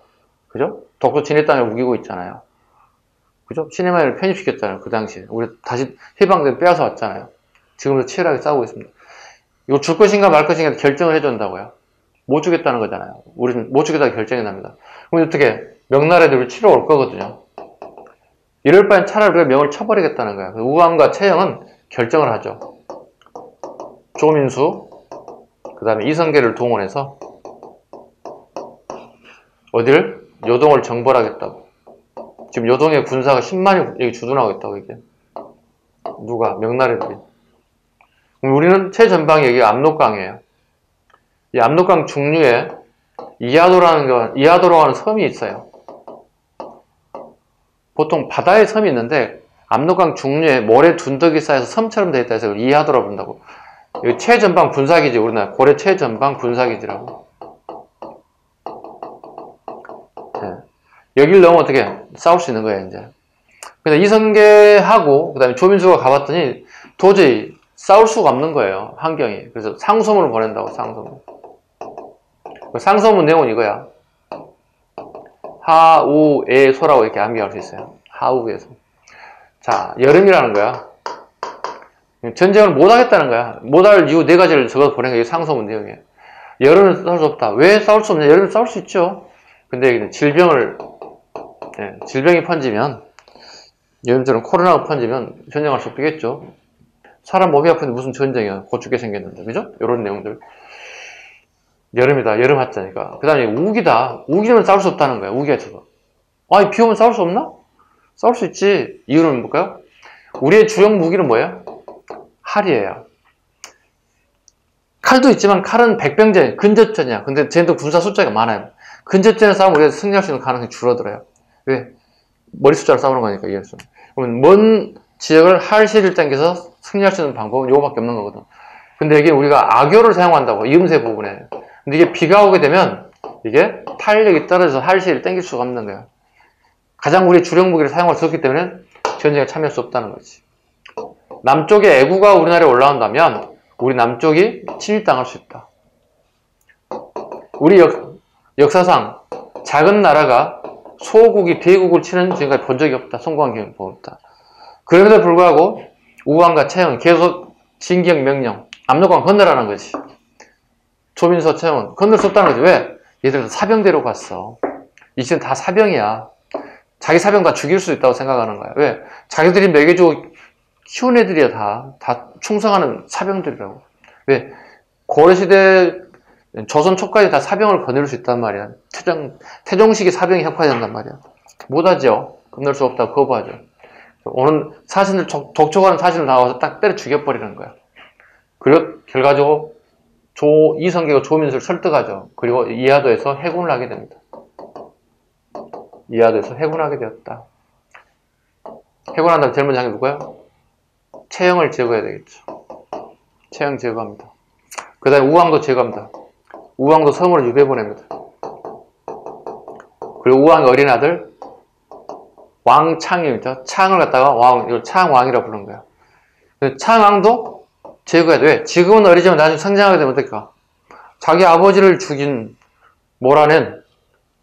A: 그죠? 독도 지네 땅을 우기고 있잖아요. 그죠? 시네마를 편입시켰잖아요. 그 당시에. 우리 다시 해방된 빼앗아 왔잖아요. 지금도 치열하게 싸우고 있습니다. 이거 줄 것인가 말 것인가 결정을 해준다고요. 못 주겠다는 거잖아요. 우리는 못 주겠다고 결정이 납니다. 그럼 어떻게 명나라들이 치러 올 거거든요. 이럴 바엔 차라리 우리가 명을 쳐버리겠다는 거야. 우왕과 채영은 결정을 하죠. 조민수, 그 다음에 이성계를 동원해서 어디를? 요동을 정벌하겠다고. 지금 요동의 군사가 10만이 여기 주둔하고 있다고 이게. 누가? 명나라들이. 우리는 최전방이 여기 압록강이에요. 이 압록강 중류에 이하도라고 하는 섬이 있어요. 보통 바다에 섬이 있는데 압록강 중류에 모래 둔덕이 쌓여서 섬처럼 되어 있다 해서 이하도라고 부른다고. 여기 최전방 군사기지, 우리나라 고려 최전방 군사기지라고. 네. 여기를 넘으면 어떻게 싸울 수 있는 거예요, 이제. 근데 이성계하고 그다음에 조민수가 가봤더니 도저히 싸울 수가 없는 거예요, 환경이. 그래서 상소문을 보낸다고, 상소문. 상소문 내용은 이거야. 하우에소라고 이렇게 암기할 수 있어요. 하우에소. 자, 여름이라는 거야. 전쟁을 못하겠다는 거야. 못할 이유 4가지를 적어서 보낸 게 상소문 내용이에요. 여름은 싸울 수 없다. 왜 싸울 수 없냐? 여름은 싸울 수 있죠. 근데 질병이 번지면, 요즘처럼 코로나가 번지면 전쟁할 수 없겠죠. 사람 몸이 아픈데 무슨 전쟁이야. 곧 죽게 생겼는데. 그죠? 이런 내용들. 여름이다. 여름 하자니까. 그 다음에 우기다. 우기면 싸울 수 없다는 거야. 우기가 있어서. 아니, 비 오면 싸울 수 없나? 싸울 수 있지. 이유는 뭘까요? 우리의 주력 무기는 뭐예요? 칼이에요. 칼도 있지만 칼은 백병전, 근접전이야. 근데 쟤도 군사 숫자가 많아요. 근접전에 싸우면 우리가 승리할 수 있는 가능성이 줄어들어요. 왜? 머리 숫자로 싸우는 거니까, 이해했어. 그러면 먼 지역을 할시를 당겨서 승리할 수 있는 방법은 이거밖에 없는 거거든. 근데 이게 우리가 악교를 사용한다고, 이음새 부분에. 근데 이게 비가 오게 되면 이게 탄력이 떨어져서 할시를 당길 수가 없는 거야. 가장 우리 주력 무기를 사용할 수 없기 때문에 전쟁에 참여할 수 없다는 거지. 남쪽에 애구가 우리나라에 올라온다면 우리 남쪽이 침입당할 수 있다. 우리 역사상 작은 나라가 소국이 대국을 치는 지금까지 본 적이 없다. 성공한 경험이 없다. 그럼에도 불구하고 우왕과 채영 계속 진격 명령, 압록강 건너라는 거지. 조민서 채영은 건널 수 없다는 거지. 왜? 얘들 사병대로 갔어. 이제는 다 사병이야. 자기 사병 다 죽일 수 있다고 생각하는 거야. 왜? 자기들이 먹여주고 키운 애들이야. 다 충성하는 사병들이라고. 왜? 고려시대 조선 초까지 다 사병을 거느릴 수 있단 말이야. 태종식의 사병이 혁파된단 말이야. 못하죠. 건널 수 없다고 거부하죠. 오는 사신들 독촉하는 사신을 나와서 딱 때려 죽여버리는 거야. 그리고 결과적으로 이성계가 조민수를 설득하죠. 그리고 이하도에서 해군을 하게 됩니다. 이하도에서 해군하게 되었다. 해군한 다음 제일 먼저 하는 게 누구예요? 채영을 제거해야 되겠죠. 채영 제거합니다. 그 다음에 우왕도 제거합니다. 우왕도 섬으로 유배 보냅니다. 그리고 우왕의 어린 아들 왕창이죠. 창을 갖다가 이걸 창왕이라고 부른 거야. 창왕도 제거해야 돼. 왜? 지금은 어리지만 나중에 성장하게 되면 어떨까? 자기 아버지를 죽인 몰아낸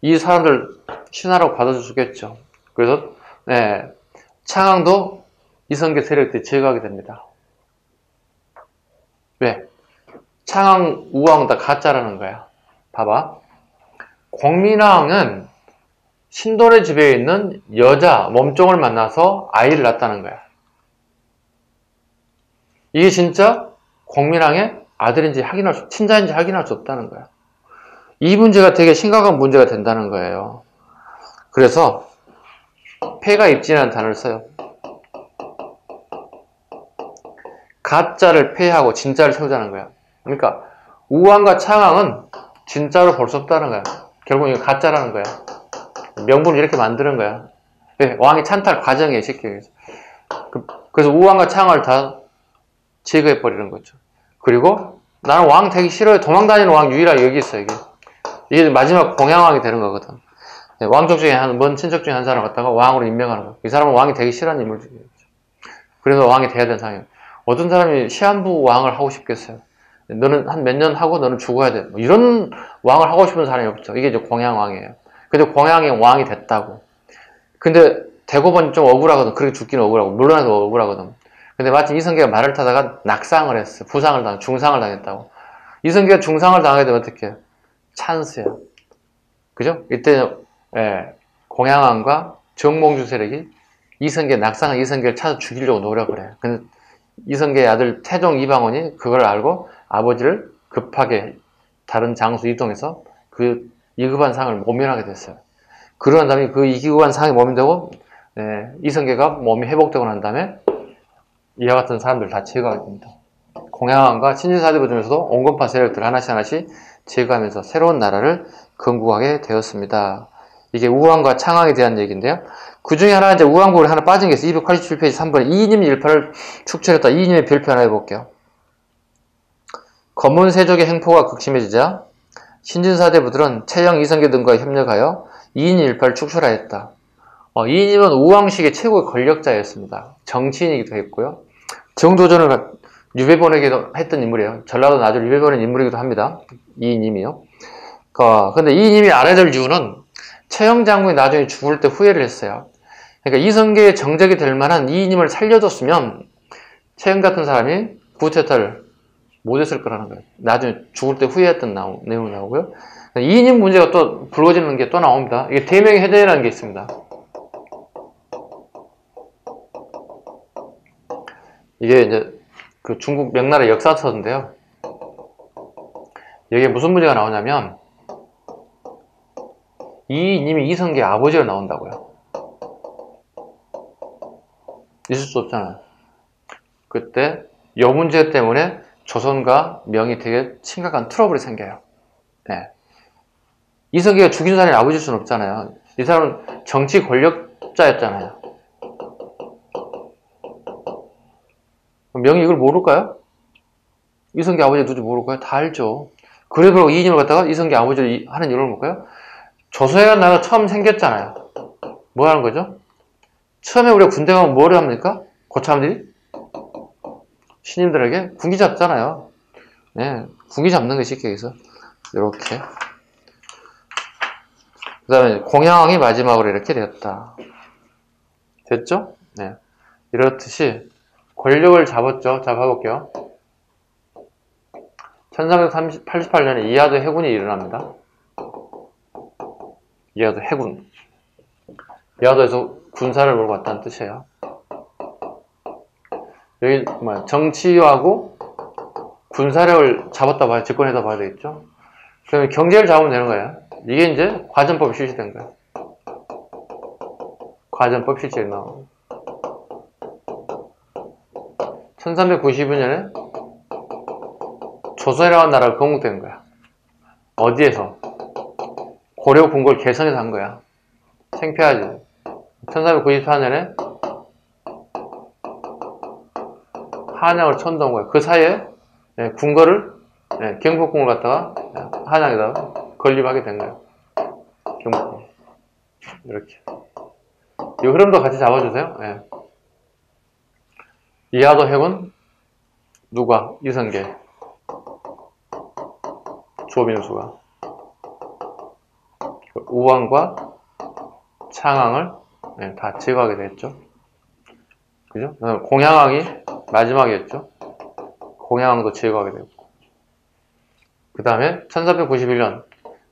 A: 이 사람들 신하라고 받아주겠죠. 그래서 창왕도 이성계 세력들이 제거하게 됩니다. 왜? 창왕, 우왕 다 가짜라는 거야. 봐봐. 공민왕은 신돌의 집에 있는 여자 몸종을 만나서 아이를 낳았다는 거야. 이게 진짜 공민왕의 아들인지 친자인지 확인할 수 없다는 거야. 이 문제가 되게 심각한 문제가 된다는 거예요. 그래서 폐가 입진이라는 단어를 써요. 가짜를 폐하고 진짜를 세우자는 거야. 그러니까 우왕과 창왕은 진짜로 볼 수 없다는 거야. 결국 이거 가짜라는 거야. 명분을 이렇게 만드는 거야. 왜? 왕의 찬탈 과정이에요, 쉽게 얘기해서. 그래서 우왕과 창왕을 다 제거해버리는 거죠. 그리고 나는 왕 되기 싫어요. 도망다니는 왕 유일하게 여기 있어, 이게 마지막 공양왕이 되는 거거든. 왕족 중에 먼 친척 중에 한 사람 갖다가 왕으로 임명하는 거야. 이 사람은 왕이 되기 싫어하는 인물이죠. 그래서 왕이 돼야 되는 상황이에요. 어떤 사람이 시한부 왕을 하고 싶겠어요. 너는 한 몇 년 하고 너는 죽어야 돼. 뭐 이런 왕을 하고 싶은 사람이 없죠. 이게 이제 공양왕이에요. 근데 공양이 왕이 됐다고. 근데 대고본 좀 억울하거든. 그렇게 죽기는 억울하고. 물론해도 억울하거든. 근데 마침 이성계가 말을 타다가 낙상을 했어. 중상을 당했다고. 이성계가 중상을 당하게 되면 어떻게 해요? 찬스야. 그죠? 이때 공양왕과 정몽주 세력이 낙상한 이성계를 찾아 죽이려고 노력을 해요. 근데 이성계의 아들 태종 이방원이 그걸 알고 아버지를 급하게 다른 장소 이동해서 그 이급한 상을 모면하게 됐어요. 그러한 다음에 그 이급한 상이 모면되고 이성계가 몸이 회복되고 난 다음에 이와 같은 사람들 다 제거하게 됩니다. 공양왕과 신진사대부 중에서도 온건파 세력들 하나씩 제거하면서 새로운 나라를 건국하게 되었습니다. 이게 우왕과 창왕에 대한 얘기인데요. 그 중에 하나, 이제 우왕국을 하나 빠진 게 있어요. 287페이지 3번에 이인임 일파를 축출했다. 이인임의 별표 하나 해볼게요. 검문세족의 행포가 극심해지자 신진사대부들은 채영, 이성계 등과 협력하여 이인임 일파를 축출하였다. 이인임은 우왕식의 최고의 권력자였습니다. 정치인이기도 했고요. 정도전을 유배 보내기도 했던 인물이에요. 전라도 나주를 유배 보낸 인물이기도 합니다. 이인임이요. 근데 이인임이 알아야 될 이유는 채영 장군이 나중에 죽을 때 후회를 했어요. 그러니까 이성계의 정적이 될 만한 이인임을 살려줬으면 최근 같은 사람이 구테타를 못했을 거라는 거예요. 나중에 죽을 때 후회했던 내용이 나오고요. 2인인 문제가 또 불거지는 게 또 나옵니다. 이게 대명의 해전이라는 게 있습니다. 이게 이제 그 중국 명나라 역사서인데요. 여기에 무슨 문제가 나오냐면 이님이 이성계의 아버지가 나온다고요. 있을 수 없잖아요. 그때 이 문제 때문에 조선과 명이 되게 심각한 트러블이 생겨요. 네. 이성계가 죽인 사람이 아버지일 수는 없잖아요. 이 사람은 정치 권력자였잖아요. 명이 이걸 모를까요? 이성계 아버지 누군지 모를까요? 다 알죠. 그래도 이인을 갖다가 이성계 아버지를 하는 이유를 볼까요? 조선이라는 나라가 처음 생겼잖아요. 뭐 하는 거죠? 처음에 우리가 군대 가면 뭐를 합니까? 고참들이? 신임들에게 군기 잡잖아요. 네, 군기 잡는 게 쉽게 여기서. 이렇게. 그 다음에 공양왕이 마지막으로 이렇게 되었다. 됐죠? 네. 이렇듯이 권력을 잡았죠. 자, 봐볼게요. 1388년에 이하도 해군이 일어납니다. 이하도 해군. 이하도에서 군사를 몰고 왔다는 뜻이에요. 여기 정치하고 군사력을 잡았다 봐야, 집권했다 봐야 되겠죠? 그러면 경제를 잡으면 되는 거예요. 이게 이제 과전법이 실시된 거예요. 과전법 실시에 나오고. 1392년에 조선이라는 나라가 건국된 거야. 어디에서? 고려 궁궐 개성에서 한 거야. 창피하지. 1394년에 한양을 천도한 거야. 그 사이에 궁궐을 경복궁을 갖다가 한양에다가 건립하게 된 거예요. 경복궁. 이렇게. 이 흐름도 같이 잡아주세요. 네. 이하도 해군 누가? 이성계, 조민수가 우왕과 창왕을 다 제거하게 됐죠. 그죠? 공양왕이 마지막이었죠. 공양왕도 제거하게 됐고. 그 다음에 1391년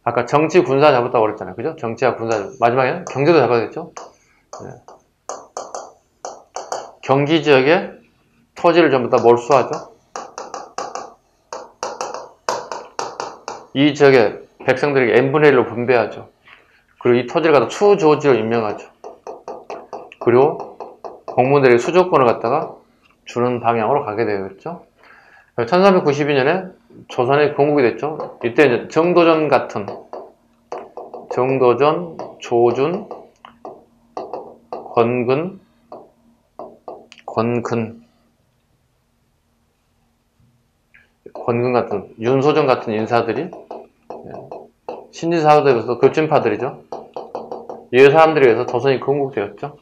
A: 아까 정치 군사 잡았다고 그랬잖아요. 그죠? 정치와 군사 마지막에는 경제도 잡아야겠죠. 네. 경기 지역에 토지를 전부 다 몰수하죠. 이 지역에 백성들에게 n분의 1로 분배하죠. 그리고 이 토지를 갖다 추조지로 임명하죠. 그리고 공무원들에게 수조권을 갖다가 주는 방향으로 가게 되었죠. 1392년에 조선이 건국이 됐죠. 이때 이제 정도전, 조준, 권근 같은, 윤소정 같은 인사들이 신지사도에서 급진파들이죠. 이 사람들에 의해서 조선이 건국되었죠.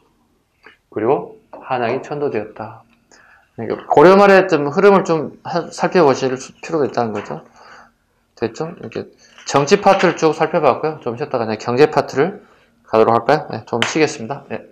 A: 그리고 한양이 천도되었다. 고려 말의 좀 흐름을 좀 살펴보실 필요가 있다는 거죠. 됐죠? 이렇게 정치 파트를 쭉 살펴봤고요. 좀 쉬었다가 그냥 경제 파트를 가도록 할까요? 네, 좀 쉬겠습니다. 네.